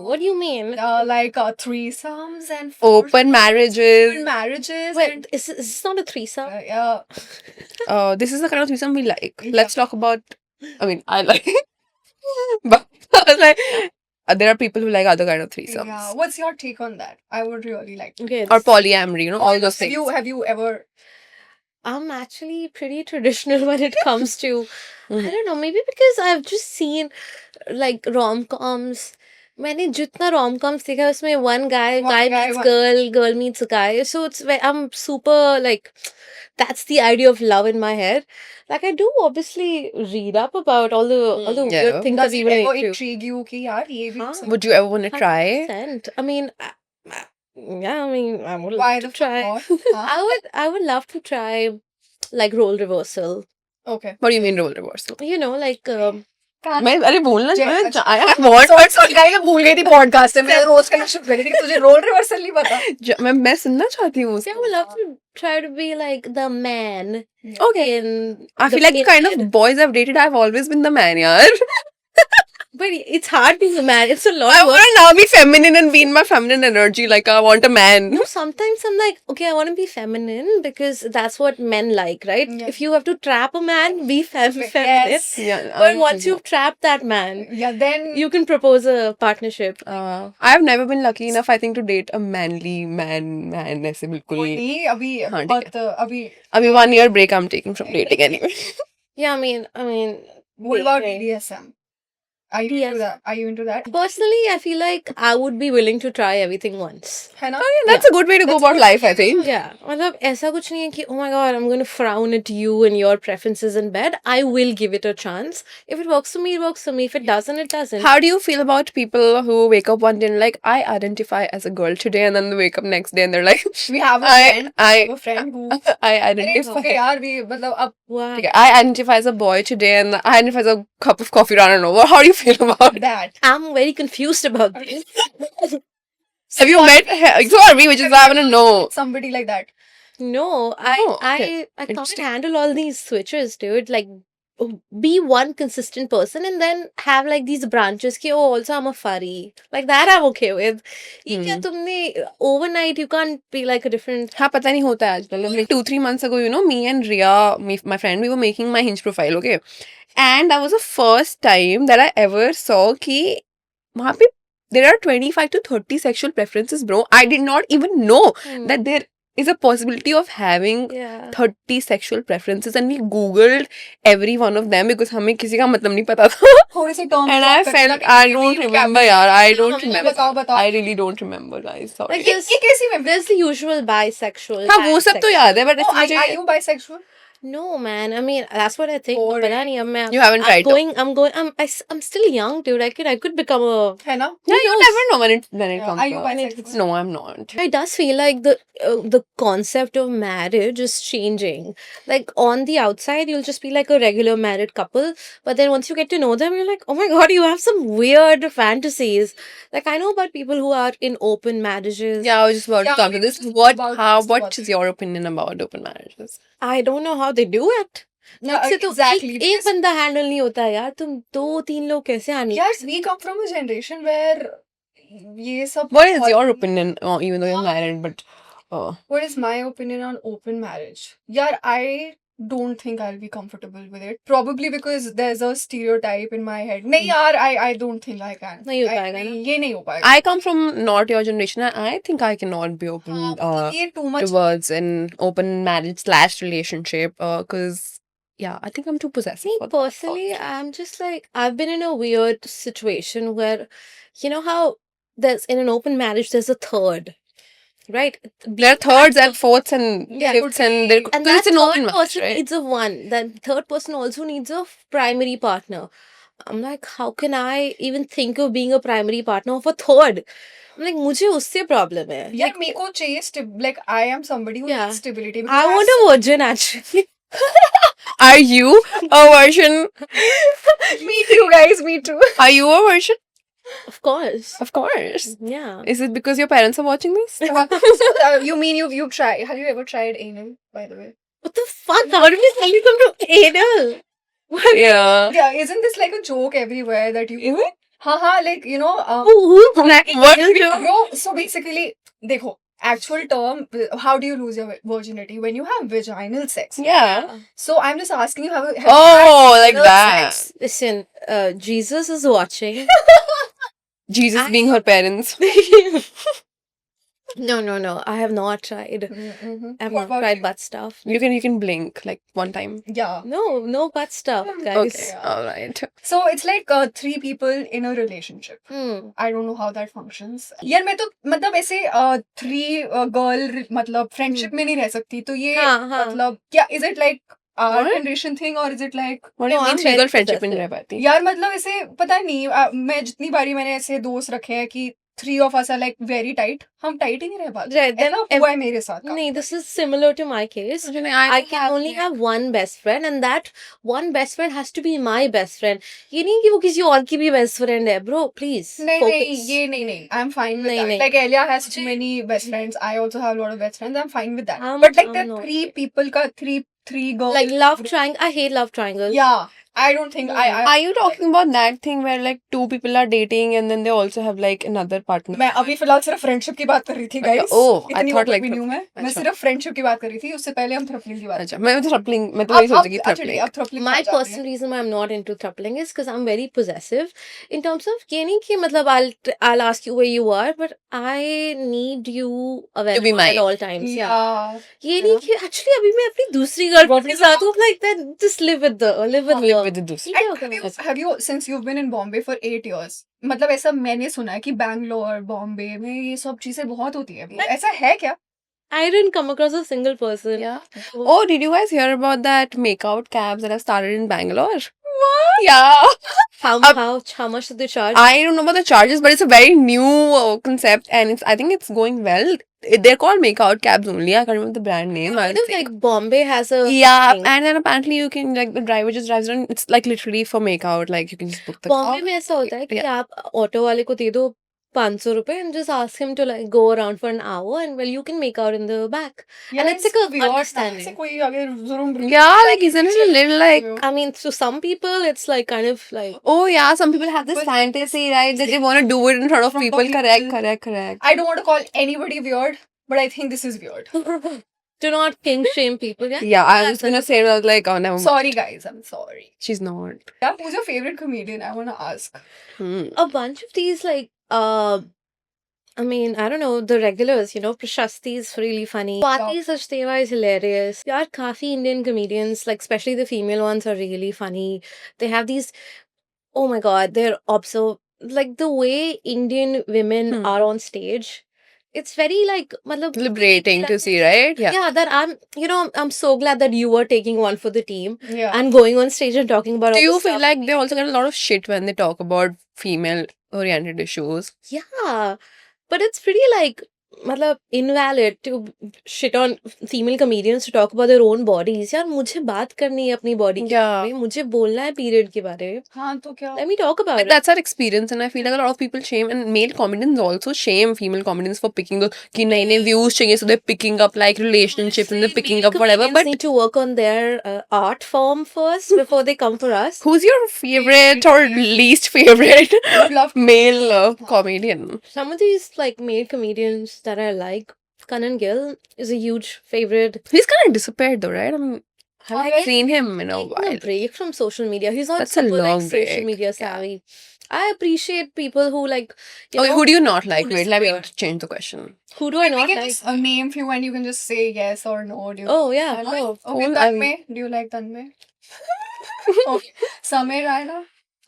What do you mean? like threesomes and Open marriages. marriages Wait, and is this not a threesome? This is the kind of threesome we like. Yeah. Let's talk about. I mean, I like, but I was like, there are people who like other kind of threesomes yeah, what's your take on that? I would really like to. Okay, or polyamory. You know, all those things. Have you ever I'm actually pretty traditional when it comes to, I Mhm. don't know, maybe because I've just seen like rom-coms. मैंने जितना rom-coms देखा है उसमें one guy One guy, meets one- girl, girl meets a guy. So it's I'm super like, that's the idea of love in my head. Like I do obviously read up about all the Yeah. weird things that does it people ever are into. intrigue you कि यार ये भी हाँ. Would you ever want to try? 100%. I mean, yeah, I mean, I would why love the to try. fuck not? Huh? I would love to try like role reversal. Okay. What do you mean role reversal? You know, like मैं अरे बोलना अच्छा, I have want sorry guys, मैं भूल गई थी podcast में, मैं रोज करना शुरू कर रही थी कि तुझे रोल रिवर्सल नहीं पता. मैं सुनना चाहती हूँ I would love to try to be like the man Okay. in I the feel like the kind of period. boys I've dated, I've always been the man, yaar. But it's hard being a man. It's a lot I of work. want to now be feminine and be in my feminine energy. Like, I want a man. No, sometimes I'm like, okay, I want to be feminine because that's what men like, right? Yeah. If you have to trap a man, be feminine. Yes. Yeah. But once you've trapped that man, Yeah, then you can propose a partnership. I have never been lucky enough, I think, to date a manly man. ऐसे बिल्कुल. नहीं अभी हाँ, ठीक बहुत अभी. अभी 1 year break I'm taking from dating anyway. Yeah, I mean, What about dating. BDSM? Are you into that? Are you into that? Personally, I feel like I would be willing to try everything once. है ना? That's a good way to go about life, I think. Yeah, मतलब ऐसा कुछ नहीं है कि oh my god, I'm going to frown at you and your preferences in bed. I will give it a chance. If it works for me, it works for me. If it doesn't, it doesn't. How do you feel about people who wake up one day and like, I identify as a girl today, and then they wake up next day and they're like, We have a friend. I a friend who. I अरे identify. okay यार भी मतलब अब Wow. Okay, I identify as a boy today, and I identify as a cup of coffee. I don't know. How do you feel about it? that. I'm very confused about this. Have you met? Sorry, which is I want to know. Somebody like that. No, Oh, okay. I can't Interesting. handle all these switches, dude. Like, be one consistent person and then have like these branches ki, oh, also I'm a furry. Like that I'm okay with. ये क्या तुमने overnight you can't be like a different. हाँ पता नहीं होता है आजकल. Like 2-3 months ago, you know, me and Ria, my friend, we were making my Hinge profile, okay? And that was the first time that I ever saw कि वहाँ पे there are 25 to 30 sexual preferences, bro. I did not even know that there is a possibility of having Yeah. 30 sexual preferences, and we googled every one of them because हमें किसी का मतलब नहीं पता था. थोड़े से terms And drop I करके felt ना I कि don't ये remember, yaar. I don't हमें remember. बताओ. I really don't remember, guys. Sorry. Like this, ये कैसी में? there's the usual bisexual. हाँ वो सब तो pansexual. याद है, but Oh, मुझे are you bisexual? No, man. I mean, that's what I think. Boring. पता नहीं अब मैं You haven't tried to. I'm still young, dude. I could become a. है ना? Yeah, you knows? never know when it Yeah, comes are you to. bisexual? No, I'm not. It does feel like the concept of marriage is changing. Like on the outside, you'll just be like a regular married couple, but then once you get to know them, you're like, oh my god, you have some weird fantasies. Like I know about people who are in open marriages. Yeah, I was just about Yeah, to come to we this. were just What? about How? to What about is this. your opinion about open marriages? I don't know how they do it. Yeah, मुझसे तो exactly. एक बंदा handle नहीं होता यार, तुम 2-3 लोग कैसे handle? Yes, we come from a generation where ये सब What is your opinion? Even though you're married, but What is my opinion on open marriage? Yeah, I don't think I'll be comfortable with it. Probably because there's a stereotype in my head. नहीं यार, I don't think I can. नहीं हो पाएगा ना? ये नहीं हो पाएगा. I come from not your generation. and I think I cannot be open हाँ, ये too much. towards an open marriage / relationship. Because yeah, I think I'm too possessive. Me for that personally, thought. I'm just like, I've been in a weird situation where, you know how there's in an open marriage, there's a third, right? There are thirds and fourths and Yeah. fifths, and there, And because that it's an open third marriage, person right? needs a one. That third person also needs a primary partner. I'm like, how can I even think of being a primary partner of a third? I'm like, मुझे उससे problem है. यार मेरे को चाहिए like I am somebody who Yeah. needs stability. I want a virgin actually. Are you a version? Me too, guys. Me too. Are you a version? Of course. Of course. Yeah. Is it because your parents are watching this? You mean you try? Have you ever tried anal? By the way. What the fuck? How did you tell you come to anal? What? Yeah. Yeah, isn't this like a joke everywhere that you? Is it? Haha, like you know. Who? Like, What? Bro, so basically, देखो, actual term, how do you lose your virginity when you have vaginal sex? Yeah. So I'm just asking you, have you Oh, had like anal that. sex? Listen, Jesus is watching. Jesus being her parents. No. I have not tried. Mm-hmm. I have What not about tried you? butt stuff. You can blink like one time. Yeah. No butt stuff, guys. Okay. Yeah. All right. So it's like three people in a relationship. Hmm. I don't know how that functions. यार मैं तो मतलब ऐसे three girl मतलब friendship में नहीं रह सकती तो ये हाँ, हाँ. मतलब क्या is it like our What? generation thing or is it like What do you No, mean I'm three very girl friendship in possessive. रह पाती? यार मतलब ऐसे पता नहीं मैं जितनी बारी मैंने ऐसे दोस्त रखे हैं कि three of us are like very tight हम tight ही नहीं रह पाते Right, then ऐसा हुआ है मेरे साथ No, this is similar to my case. I can only have one best friend, and that one best friend has to be my best friend. ये नहीं कि वो किसी और की भी best friend है, bro. Please नहीं focus. ये नहीं I'm fine with नहीं, that नहीं. like Elia has too many best friends I also have a lot of best friends I'm fine with that I'm- but like I'm that not. three people का three girls Like love triangle. I hate love triangles. yeah I don't think I Are you talking about that thing where like two people are dating and then they also have like another partner? मैं अभी फिलहाल सिर्फ friendship की बात कर रही थी अच्छा, गाइस oh, I इतनी thought open like भी नहीं हूँ मैं अच्छा. सिर्फ फ्रेंडशिप की बात कर रही थी उससे पहले हम थ्रपलिंग की बात अच्छा मैं तो थ्रपलिंग मैं तो वही सोच रही थी अच्छा ठीक थ्रपलिंग. है अब थ्रपलिंग My personal reason why I'm not into throupling is because I'm very possessive in terms of ये नहीं कि मतलब I'll ask you where you are, but I need you available be mine. at all times. Yeah. yeah ये नहीं कि actually अभी मैं अपनी दूसरी गर्लफ्रेंड के साथ हूँ like that just live with live her. with the दूसरी. ठीक है, And okay. have you since you've been in Bombay for 8 years मतलब ऐसा मैंने सुना है कि बैंगलोर बॉम्बे में ये सब चीजें बहुत होती है ऐसा है क्या I didn't come across a single person. Yeah. who- Oh, did you guys hear about that makeout cabs that have started in Bangalore? What? Yeah. How much did they charge? I don't know about the charges, but it's a very new concept, and I think it's going well. They're called makeout cabs only. I can't remember the brand name. I know like Bombay has a Yeah, thing. and then apparently you can like the driver just drives around. It's like literally for makeout. Like you can just book the Bombay car. में ऐसा होता है कि Yeah. आप auto वाले को दे दो 500 रुपए and just ask him to like go around for an hour and well you can make out in the back. यार it's like a weird ना, understanding. ऐसे कोई अगर जुर्म Yeah, like isn't it a little like? I mean, to some people it's like kind of like Oh yeah, some people have this But- fantasy, right? That they want to do it in front of Front of people. Correct, people. correct. I don't want to call anybody weird but I think this is weird do not kink shame people. Yeah. Yeah, I was gonna say I was like, oh never mind. sorry guys I'm sorry She's not. yeah who's your favorite comedian I want to ask Hmm. A bunch of these like I mean, I don't know, the regulars, you know, Prashasti is really funny. Swati Sachdeva is hilarious. There are kafi Indian comedians, like especially the female ones are really funny. They have these, oh my god, they're also, like the way Indian women Hmm. are on stage, it's very like, matlab, Liberating to see, right? Yeah. yeah, that I'm so glad that you were taking one for the team yeah and going on stage and talking about Do all you this feel stuff. like they also get a lot of shit when they talk about female oriented issues? Yeah, but it's pretty like मतलब invalid to shit on female comedians to talk about their own bodies. यार मुझे बात करनी है अपनी body के Yeah. बारे में, मुझे बोलना है period के बारे में. हाँ तो क्या Let me talk about But it. that's our experience, and I feel like a lot of people shame, and male comedians also shame female comedians for picking those कि नए नए views चाहिए, so they're picking up like relationships and they're picking up whatever. Comedians But need to work on their art form first before they come for us. who's your favorite or least favorite I would love male comedian? Some of these like male comedians that I like, Kanan Gill is a huge favorite. He's kind of disappeared though, right? I mean, I haven't guess seen him in a Taking a while. break from social media. He's not That's a super long like social break, media yeah. savvy. I appreciate people who like you Okay, know, who do you not like? who Wait, let me disappear. change the question. who do I we not can like? just name few and you can just say yes or no do you Oh yeah, I sure. okay Cool, Tanmay do you like Tanmay okay Samir Raina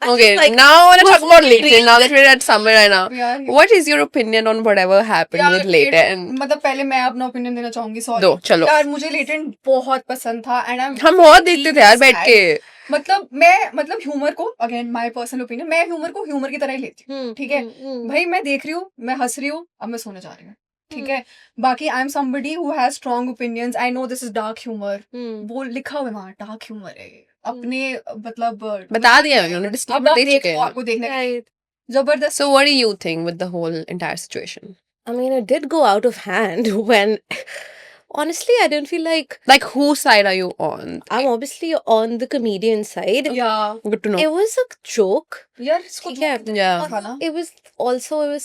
I just Okay, like now I want to talk about personally Leighton. Now that we're at summer right now, we are what is your opinion on whatever happened with Leighton? मतलब पहले मैं अपना opinion देना चाहूंगी sorry दो चलो. यार मुझे लेटेंट बहुत पसंद था एंड आई हम बहुत देखते थे यार बैठ के. मतलब मैं मतलब ह्यूमर को अगेन माय पर्सनल ओपिनियन मैं ह्यूमर को ह्यूमर की तरह ही लेती हूँ ठीक है भाई मैं देख रही हूँ मैं हंस रही हूँ अब मैं सोने जा रही हूँ ठीक है बाकी I am somebody who has strong opinions I know this is dark humour वो लिखा हुआ है वहाँ डार्क ह्यूमर है अपने मतलब बता दिया उन्होंने अब डिस्क्लेमर आप दे देख चुके लो हैं. आपको देखने Right. जबरदस्त So what do you think with the whole entire situation? I mean, it did go out of hand when honestly, I don't feel like Like, whose side are you on? I'm obviously on the comedian side. या Good to know. It was a joke. यार इसको ठीक है, Yeah. था ना It was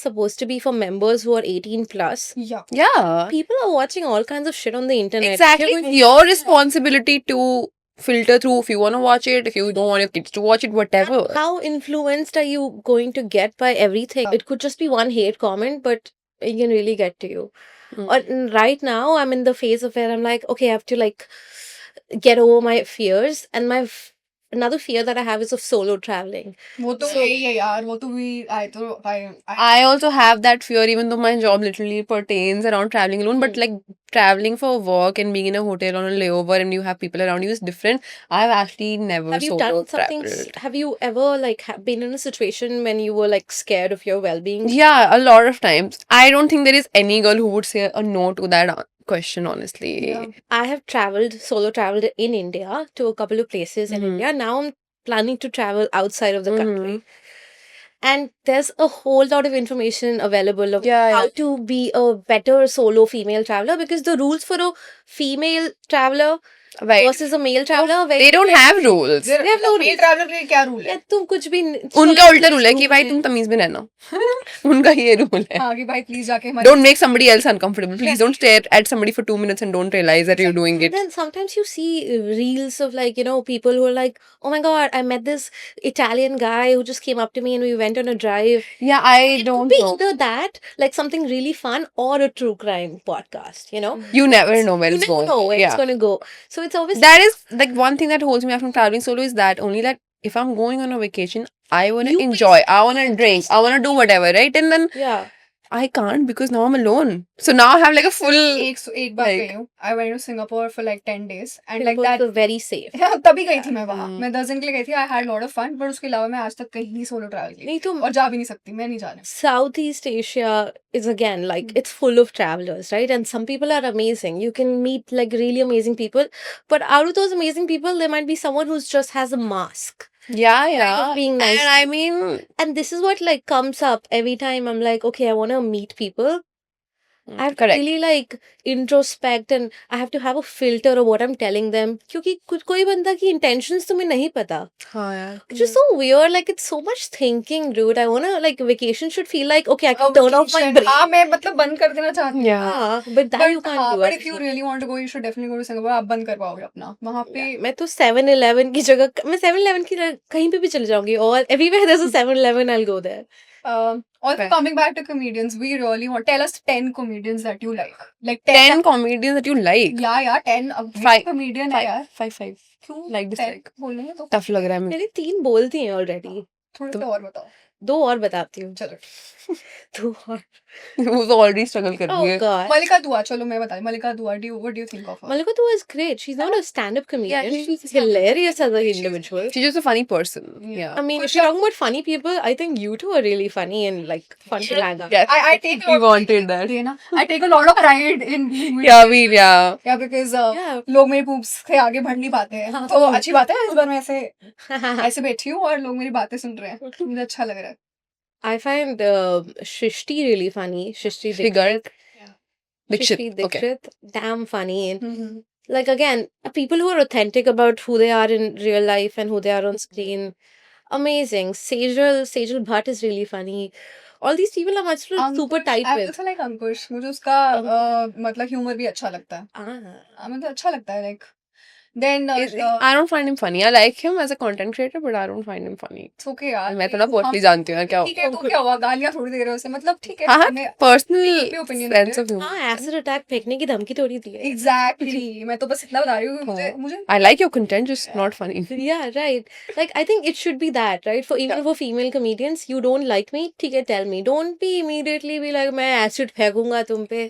supposed to be for members who are 18 plus. या Yeah. People are watching all kinds of shit on the internet. Exactly. You're It's going- your responsibility to filter through if you want to watch it, if you don't want your kids to watch it, whatever. How influenced are you going to get by everything? It could just be one hate comment, but it can really get to you. Mm. Or right now, I'm in the phase of where I'm like, okay, I have to like get over my fears, and another fear that I have is of solo traveling. वो तो So- यही है यार वो तो भी I I also have that fear, even though my job literally pertains around traveling alone. But Hmm. like traveling for work and being in a hotel on a layover and you have people around you is different. I've actually never Have you solo done something? traveled. Have you ever like been in a situation when you were like scared of your well-being? Yeah, a lot of times. I don't think there is any girl who would say a no to that question, honestly. Yeah. I have solo traveled in India to a couple of places in Mhm. India. Now I'm planning to travel outside of the Mhm. country. And there's a whole lot of information available of Yeah, how yeah. to be a better solo female traveler, because the rules for a female traveler Right. versus a male traveler are very They don't have rules. They have no male rules. Traveller के लिए क्या rule या है तुम कुछ भी उनका उल्टा रूल है कि भाई तुम तमीज में रहना. उनका ये रूल है. हाँ कि भाई प्लीज जाके हमारे Don't make somebody else uncomfortable. Please don't stare at somebody for 2 minutes and don't realize that you're doing it. Then sometimes you see reels of like, people who are like, oh my God, I met this Italian guy who just came up to me and we went on a drive. Yeah, I It could don't be know. either that, like something really fun, or a true crime podcast, You never know where You it's never going. know where Yeah. it's going to go. So it's obviously That is like one thing that holds me back from traveling solo is that only that if I'm going on a vacation, I want to You enjoy, I want to drink, I want to do whatever, right? And then yeah. I can't because now I'm alone. So now I have like a full. एक बार like- गई हूँ I went to Singapore for like 10 days and It like was that very safe. हाँ, तभी गई थी मैं वहाँ Hmm. मैं 10 दिन के लिए गई थी I had lot of fun but उसके अलावा मैं आज तक कहीं नहीं सोलो ट्रैवल की नहीं तो और जा भी नहीं सकती मैं नहीं जा रही Southeast Asia is again like it's full of travelers, right? And some people are amazing. You can meet like really amazing people, but out of those amazing people, there might be someone who's just has a mask. Yeah, yeah. of being nice. And I mean, And this is what like comes up every time I'm like, okay, I want to meet people. I have to correct. really like introspect and I have to have a filter of what I'm telling them. क्योंकि कोई बंदा की intentions तुम्हें नहीं पता. हाँ यार. Which is so weird. Like it's so much thinking, dude. I wanna like vacation should feel like okay, I can turn off my brain. हाँ मैं मतलब बंद कर देना चाहती हूँ Yeah. But that you can't do. but if actually. you really want to go you should definitely go to Singapore आप बंद कर पाओगे अपना वहाँ पे मैं तो 7-Eleven की जगह मैं 7-Eleven की जगह कहीं पे भी चले जाऊंगी और everywhere there's a 7-Eleven I'll go there. Also Fair. coming back to comedians we really want tell us 10 comedians that you like 10 comedians that you like. yeah 10 अब Five. comedian है यार 5. क्यों Like 10 dislike. बोलेंगे तो Tough लग रहा है मुझे. मैंने 3 बोलती हैं ऑलरेडी. थोड़े तो- से और बताओ 2 और बताती हूँ. चलो 2 और. वो तो already struggle कर रही Oh है. God. मलिका दुआ चलो मैं बता Malika Dua what do you think of her Malika Dua is great. She's not a stand-up comedian. Yeah, she's she's- hilarious as an individual. She's just a funny person. Yeah. I mean, if Kush- you're talking about funny people, I think you two are really funny and like fun to hang out. Yes. I take a We lot wanted that. है ना I take a lot of pride in Yeah. yeah because Yeah. लोग मेरे poops से आगे बढ़ नहीं पाते हैं हाँ, तो हाँ। अच्छी बात है इस बार मैं ऐसे बैठी हूँ और लोग मेरी बातें सुन रहे हैं मुझे अच्छा लग रहा है I find Shrishti really funny. Shrishti Shri Garg. Yeah. Dikshit. Shrishti Okay. Dikshit. Damn funny. And like again, people who are authentic about who they are in real life and who they are on screen. Amazing. Sejal Bhatt is really funny. All these people I'm actually super tight I with. also like अंकुश मुझे उसका मतलब humour भी अच्छा लगता है Ah. मुझे अच्छा लगता है like then I don't find him funny. I like him as a content creator, but I don't find him funny. it's okay यार मैं तो ना पर्सनली जानती हूँ यार क्या ठीक है तो क्या हुआ गालियाँ थोड़ी दे रहे हो उसे मतलब ठीक है हाँ हमें पर्सनल भी opinion सेंस है। Of humour. हाँ, acid attack फेंकने की धमकी थोड़ी दी है. exactly मैं तो बस इतना बता रही हूँ कि मुझे मुझे I like your content, just not funny. Yeah, right. Like I think it should be that, right? For even for female comedians, you don't like me, ठीक है, tell me. Don't be immediately be like मैं acid फेंकूंगा तुम पे.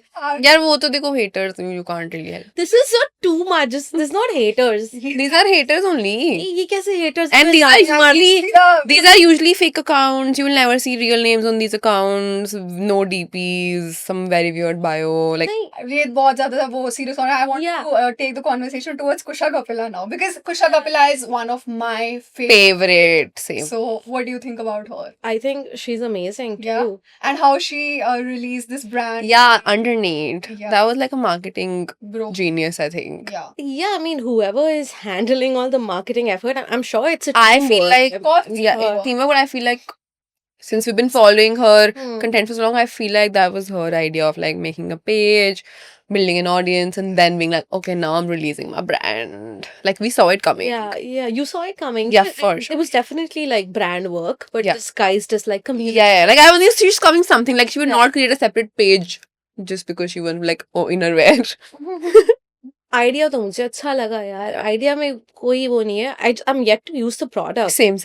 यार वो तो देखो haters you can't really help. This is not too much. This is not hate. haters. These are haters only. ये कैसे haters? And मैं these are like usually Yeah, these are usually fake accounts. You will never see real names on these accounts. No DPs, some very weird bio. Like नहीं, ये बहुत ज़्यादा वो serious होना. I want Yeah. to take the conversation towards Kusha Kapila now because Kusha Kapila is one of my favorite. favorite. Same. So, what do you think about her? I think she's amazing Yeah. too. And how she released this brand? Yeah, underneath. Yeah. That was like a marketing Bro. genius, I think. Yeah. Yeah, I mean, whoever is handling all the marketing effort, I'm sure it's a I feel teamwork. like Of course. yeah, Uh, teamwork, but I feel like since we've been following her Hmm. content for so long, I feel like that was her idea of like making a page, building an audience, and then being like, okay, now I'm releasing my brand. Like we saw it coming. Yeah, you saw it coming. Yeah, It- for it, sure. It was definitely like brand work, but Yeah. disguised as like community. Yeah, like I was she's coming something like she would Yeah. not create a separate page just because she was like, oh, innerwear. Idea तो मुझे अच्छा लगा यार idea में कोई वो नहीं है I'm yet to use the product Same.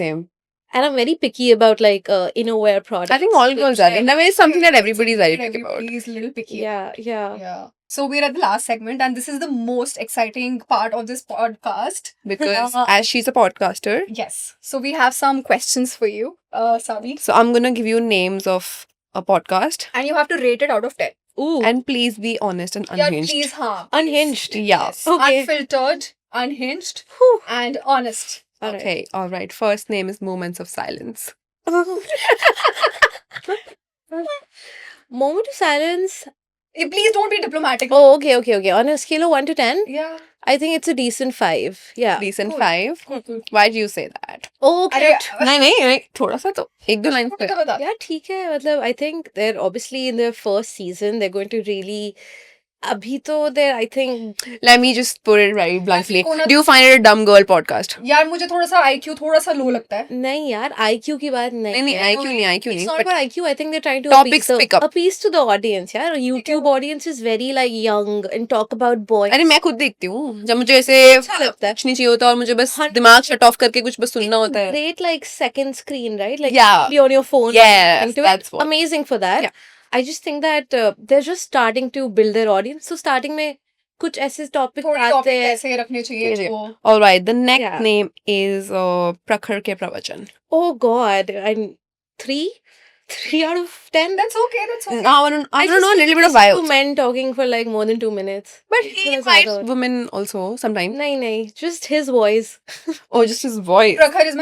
and I'm very picky about like innerwear products. I think all girls are. In a way, it's something that everybody's very picky about. Everybody's a little picky. Yeah. Yeah. So we're at the last segment, and this is the most exciting part of this podcast. Because as she's a podcaster, Yes. So we have some questions for you, Savi, so I'm gonna give you names of a podcast, and you have to rate it out of 10. Ooh, and please be honest and Yeah, unhinged. please, huh? unhinged. Yeah. Yes. Okay. Unfiltered, unhinged, Whew. and honest. All right. Okay, all right. First name is Moments of Silence. Moment of silence. Please don't be diplomatic. Oh, okay. On a scale of 1 to 10, Yeah. I think it's a decent 5. Yeah. Decent Cool. 5. Cool. Why do you say that? Oh, okay. अरे, नहीं थोड़ा सा तो एक दो line पे बता. Yeah, ठीक है मतलब I think they're obviously in their first season they're going to really अभी तो they're I think Let me just put it very bluntly. कोना- Do you find it a dumb girl podcast? यार मुझे थोड़ा सा IQ थोड़ा सा लो लगता है. नहीं यार IQ की बात नहीं नहीं है IQ नहीं It's not but about IQ. I think they're trying to Topics pick up. appease to the audience. Yeah, YouTube audience is very like young and talk about boys. अरे मैं खुद देखती हूँ जब मुझे ऐसे अच्छा लगता है. कुछ नहीं चाहिए होता और मुझे बस 100% दिमाग शट ऑफ करके कुछ बस सुनना होता है. Great like second screen, right? Like Yeah. be on your phone. Yes, listening to it. that's what. Amazing for that. Yeah. I just think that they're just starting to build their audience. So starting में कुछ ऐसे topics थोड़े आते topic हैं. ऐसे रखने चाहिए Yeah. जो. All right, the next Yeah. name is प्रखर के प्रवचन. Oh God, I'm 3 out of 10. That's okay. That's okay. I want to just know a little bit of listen to vibes. men talking for like more than 2 minutes. But It's he gonna invites sound out. women also sometimes. नहीं, just his voice. Oh, just his voice. Prakhar is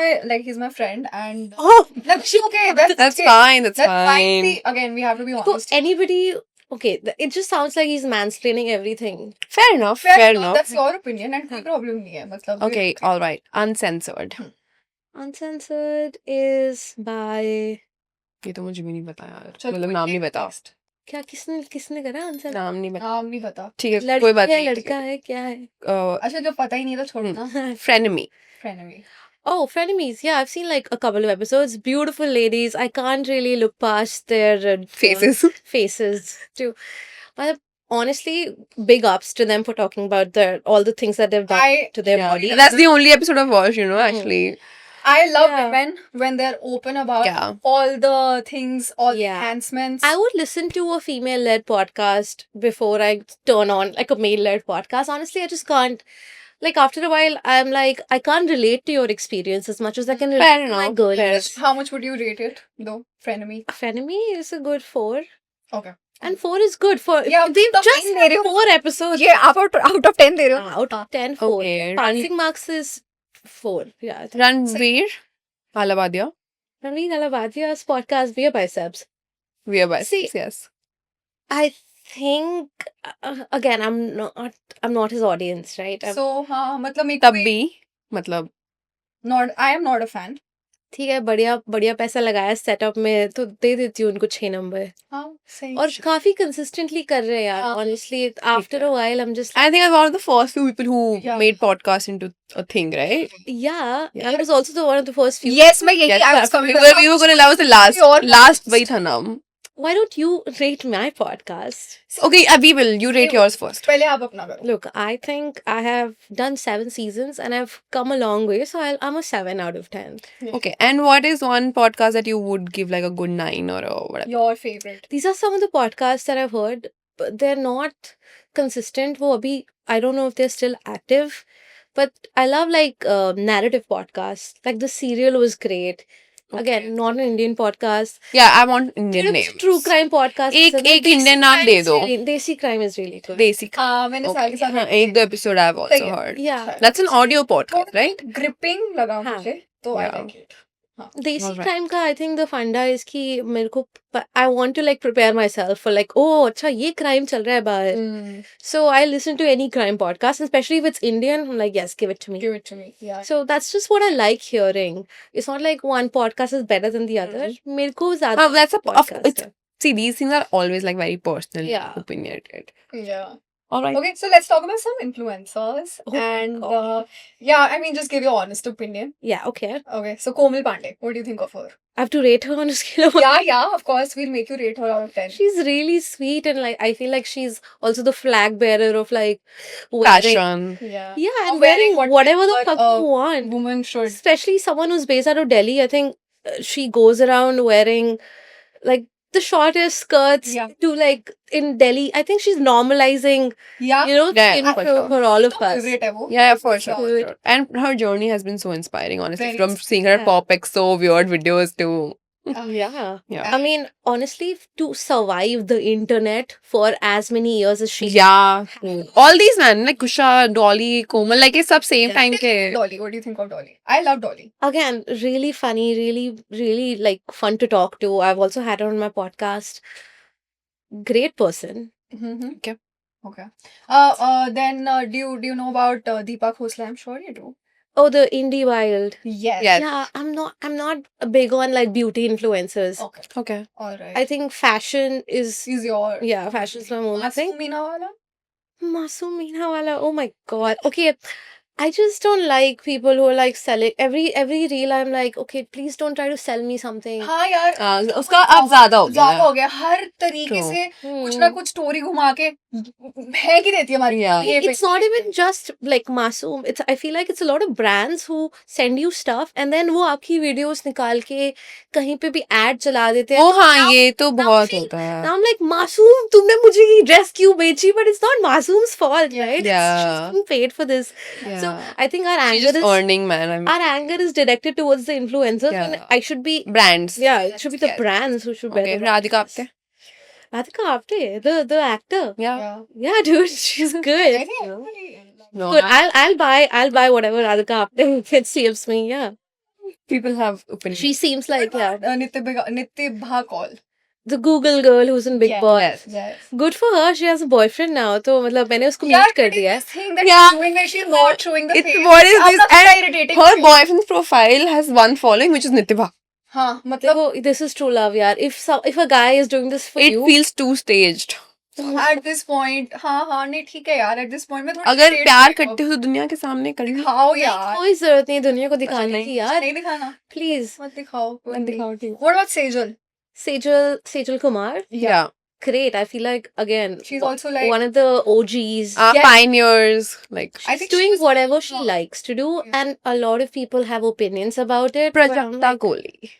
he's my friend, and Oh, that's okay. That's That's okay. fine. That's That's fine. fine. See, again, we have to be so honest. anybody, okay, it just sounds like he's mansplaining everything. Fair enough. Fair Fair enough. enough. That's your opinion, and कोई problem नहीं है. मतलब Okay, all right. Uncensored. Uncensored is by ये तो मुझे भी नहीं पता यार. चल, मतलब कोई नाम नहीं एक पता. text. क्या किसने करा uncensored? नाम नहीं पता. नाम नहीं पता. ठीक है, लड़की कोई बात है, नहीं. लड़का है, क्या है? अच्छा जो पता ही नहीं था छोड़ना. Frenemy. Frenemy. Oh, frenemies. Yeah, I've seen like a couple of episodes. Beautiful ladies. I can't really look past their Faces. faces too. But honestly, big ups to them for talking about all the things that they've done I to their Yeah, body. that's the only episode I've watched, you know, actually. love Yeah. women when they're open about Yeah. all the things, all the Yeah. enhancements. I would listen to a female-led podcast before I turn on like a male-led podcast. Honestly, I just can't. Like after a while, I'm like I can't relate to your experience as much as I can Fair relate to my enough. girl. Fair How much would you rate it though? Frenemy. Frenemy is a good 4. Okay. And 4 is good for Yeah, they've तो just 10 they had रहे हो. 4 episodes. ये out of 10 दे रहे हो. Out of 10, 4. Okay. Passing marks is 4. Yeah. Ranveer Alabadia. Ranveer Alavadia's podcast, We Are Biceps. We are biased. See, Yes. I think again, I'm not his audience, right? So हाँ मतलब मेरे तब को भी मतलब I am not a fan. ठीक है बढ़िया पैसा लगाया सेटअप में तो दे देती हूँ उनको 6 नंबर हाँ सही. और काफी कंसिस्टेंटली कर रहे हैं यार हाँ. Honestly after a while I am just I think I'm one of the first few people who Yeah. made podcasts into a thing, right? yeah Yeah. I was also the one of the first few Yes मैं यही Yes, I was coming. we were gonna that was the last वही था नाम. why don't you rate my podcast Okay, we will. You rate yours first. पहले आप अपना करो. look I think I have done 7 seasons and I've come a long way so I'm a 7 out of 10 Okay, and what is one podcast that you would give like a good 9 or a whatever? Your favorite. these are some of the podcasts that I've heard but they're not consistent वो अभी I don't know if they're still active But I love like narrative podcasts. Like the serial was great. Again, Okay. not an Indian podcast. Yeah, I want Indian True names. crime podcast. एक Indian नाम दे दो. Desi crime is really good. Desi. हाँ मैंने Okay. सारे के सारे हाँ, एक दो episode I've also सही है। heard. Yeah. That's an audio podcast, थोड़ा right? gripping लगा हाँ. मुझे तो I Yeah. like it. Desi Alright. crime का I think the funda is कि मेरे को I want to like prepare myself for like oh अच्छा ये crime चल रहा है बाहर. So I listen to any crime podcast, especially if it's Indian. I'm like yes, give it to me. Give it to me. Yeah. So that's just what I like hearing. It's not like one podcast is better than the other. मेरे को ज़्यादा That's a podcast it's, है. see, these things are always like very personal, Yeah. opinionated. Yeah. All right. Okay, so let's talk about some influencers. Oh my and God. yeah, I mean, just give your honest opinion. Yeah, okay. Okay, so Komal Pandey, what do you think of her? I have to rate her on a scale of Yeah, of course, we'll make you rate her out of 10. She's really sweet and like I feel like she's also the flag bearer of like wearing, Fashion. Yeah. yeah, Or and wearing wearing whatever the whatever, fuck you want. Woman should. Especially someone who's based out of Delhi. I think she goes around wearing like the shortest skirts Yeah. to like in Delhi. I think she's normalizing, Yeah. you know, Yeah, skin for for, sure. for all of तो us. favorite है वो. Yeah, for sure. Yeah. For sure. And her journey has been so inspiring, honestly. Very From seeing her Yeah. pop exo weird videos to Yeah. Yeah. I mean, honestly, to survive the internet for as many years as she yeah. All these men like Kusha, Dolly, Komal, like it's sub same Yeah. time ke. Dolly, what do you think of Dolly? I love Dolly. again really funny, really like fun to talk to. I've also had her on my podcast. Great person. Mm-hmm. Okay. Okay. Then do you know about Deepa Khosla? I'm sure you do. Oh, the indie wild. Yes. Yes. Yeah, I'm not big on like beauty influencers. Okay. Okay. All right. I think fashion is She's your. yeah, fashion's my mom. I think Meena wala? Masoom Meena wala. Oh my god. Okay, I just don't like people who are like selling every reel. I'm like, okay, please don't try to sell me something. हाँ यार. उसका अब ज्यादा हो ज़्यादा गया. हो गया. हर तरीके True. से Hmm. कुछ ना कुछ स्टोरी घुमा के फेंक ही देती है हमारी. Yeah. ये It's not even just like Masoom. It's I feel like it's a lot of brands who send you stuff and then वो आपकी videos निकाल के कहीं पे भी ad चला देते हैं. ओ हाँ, ये तो बहुत feel- होता है. Now I'm like, Masoom, तुमने मुझे ये dress क्यों बेची? But it's not Masoom's fault, Yeah. right? Yeah. She's being paid for this. So Yeah. I think our She's anger just is earning, man. I mean, our anger is directed towards the influencers, and Yeah. I should be brands. yeah, it should be the Yes. brands who should bear Okay. the Radhika brunt. Apte. Radhika Apte, the actor. Yeah. Yeah. Yeah, dude, she's good. Very actually. No, Good. I'll buy whatever Radhika Apte saves me. Yeah, people have opinions. she seems like yeah Nitya Bhakol. the Google girl who's in Big Yeah. Boss. Yes. Yes. Good for her. She has a boyfriend now. तो मतलब मैंने उसको Yeah, mute कर but दिया है. it's this thing that Yeah. she's doing, that she's not showing the It's face. what is अब this? ना And कितना irritating her है. boyfriend's profile has one following, which is Nitya. हाँ मतलब देखो, this is true love, यार. If a guy is doing this for It you, feels too staged. at this point हाँ नहीं ठीक है यार, at this point में थोड़ी अगर state प्यार दिखाओ. करते हो तो दुनिया के सामने कर लो. दिखाओ यार. कोई जरूरत नहीं है दुनिया को दिखाने नहीं. की यार. नहीं दिखाना. Please. मत दिखाओ. कोई नहीं. दिखाओ, ठीक. What about Sejal? Sejal Kumar. Yeah. Great. I feel like again She's also like one of the OGs. Yes. Pioneers. Like I She's think doing she was whatever she wrong. likes to do, Yeah. and a lot of people have opinions about it. but I'm Prajakta like, Kohli.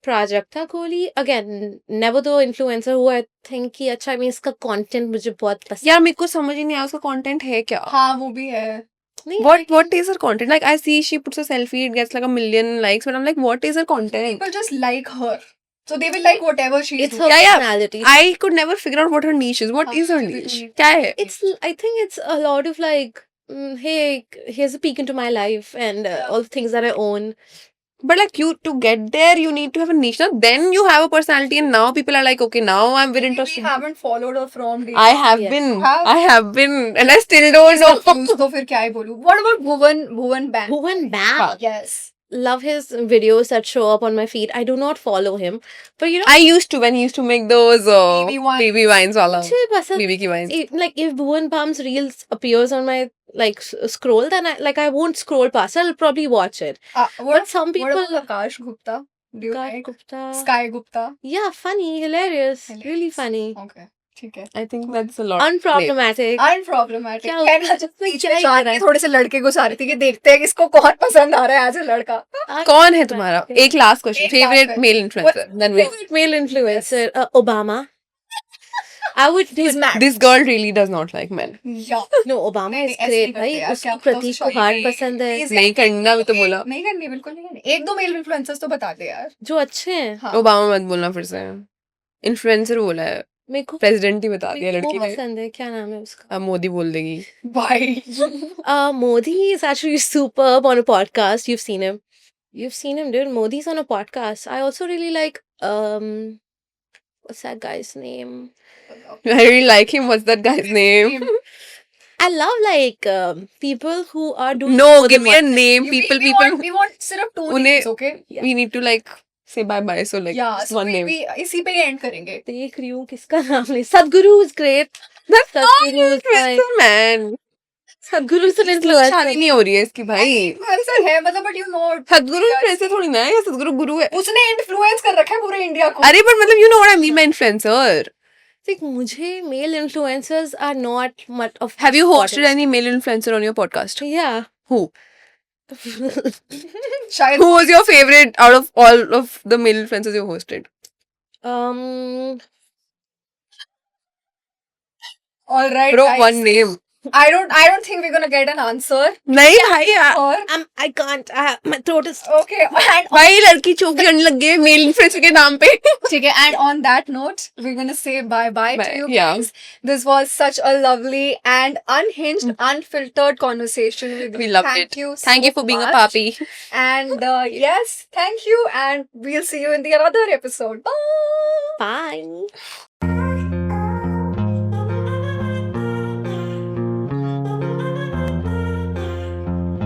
Prajakta Kohli again, never the influencer who I think कि अच्छा मैं इसका content मुझे बहुत पसंद यार मेरे को समझ ही नहीं आया उसका content है क्या? हाँ वो भी है. नहीं. What is her content? Like I see she puts a selfie, it gets like 1 million likes, but I'm like, what is her content? People just like her, so they will like whatever she's It's doing. her Yeah. personality. I could never figure out what her niche is. What is her niche? क्या है? I think it's a lot of like, hey, here's a peek into my life and all the things that I own. But like you to get there, you need to have a niche. Now, then you have a personality, and now people are like, okay, now I'm very We interested. haven't followed her from day I have Yes. been, Have? I have been, and I still don't know. तो फिर क्या ही बोलूं. What about Bhuvan Bang? Bhuvan Bam. Yes. Love his videos that show up on my feed. I do not follow him, but you know, I used to when he used to make those BB wines. BB wines, wala. मुझे पसंद BB की wines. like if Bhuvan Bam's reels appears on my like scroll, then I won't scroll past. I'll probably watch it. But some What people, about Akash Gupta? Do you Akash like Gupta, Sky Gupta? yeah, funny, hilarious, really Hilarious. funny, Okay, ठीक है. I think that's a lot. unproblematic. Unproblematic. क्या कहना हुआ? just इसमें बीच क्या में ही जान करा के है? थोड़े से लड़के घुसा रही थी कि देखते हैं किसको कौन पसंद आ रहा है as a लड़का. कौन है तुम्हारा? एक last question. एक last Favorite question. male influencer. Then we. Favorite male influencer, Obama. I would do He's mad. This girl really does not like men. Yeah. No, Obama नहीं is नहीं ऐसे नहीं great, करते भाई. यार उसको क्या पता उसे प्रतीक को sorry हार्ट नहीं पसंद है. Please, नहीं करना भी तो बोला. नहीं करनी बिल्कुल नहीं करनी एक दो मेल इन्फ्लुएंसर्स तो बता दे यार जो अच्छे हैं. हाँ ओबामा मत बोलना फिर से. इन्फ्लुएंसर बोला है. मेरे को प्रेसिडेंट ही बता दिया मेरे को लड़की वो ने. पसंद है. क्या नाम है उसका? अब मोदी बोल देगी. भाई Modi is actually superb on a podcast. You've seen him. You've seen him, dude. Modi's on a podcast. I also really like what's that guy's name? I really like him. What's that guy's name? I love like people who are doing No, more give than me a one. name. People. we want सिर्फ two उन्हें- names okay Yeah. We need to like say bye bye. So like yeah just so one name. we इसी पे ही end करेंगे देख रही हूँ किसका नाम ले. Sadhguru is great. That's not Sadhguru is fine. influencer, man. Sadhguru is an शादी influencer. नहीं हो रही है इसकी भाई. इन्फ्लुएंसर है मतलब but you know सदगुरु इन्फ्लुएंसर थोड़ी ना है. या सदगुरु गुरु है. उसने इन्फ्लुएंस कर रखा है पूरे इंडिया को अरे but मतलब you know what I mean by influencer. Like मुझे male influencers are not much of Have you hosted importance. any male influencer on your podcast? Yeah. Who? शायद Who was your favorite out of all of the male influencers you hosted? um. all right Bro, guys. one name. I don't think we're gonna get an answer नहीं भाई यार. or I can't. My throat is. okay and भाई लड़की चौकी करने लग गई mail influencer के नाम पे. ठीक है and on that note we're gonna say bye bye to Bye, you yeah. guys this was such a lovely and unhinged unfiltered conversation with We you loved thank it. you Thank you so for being a much. papi. And yes, thank you, and we'll see you in the other episode. Bye. Bye.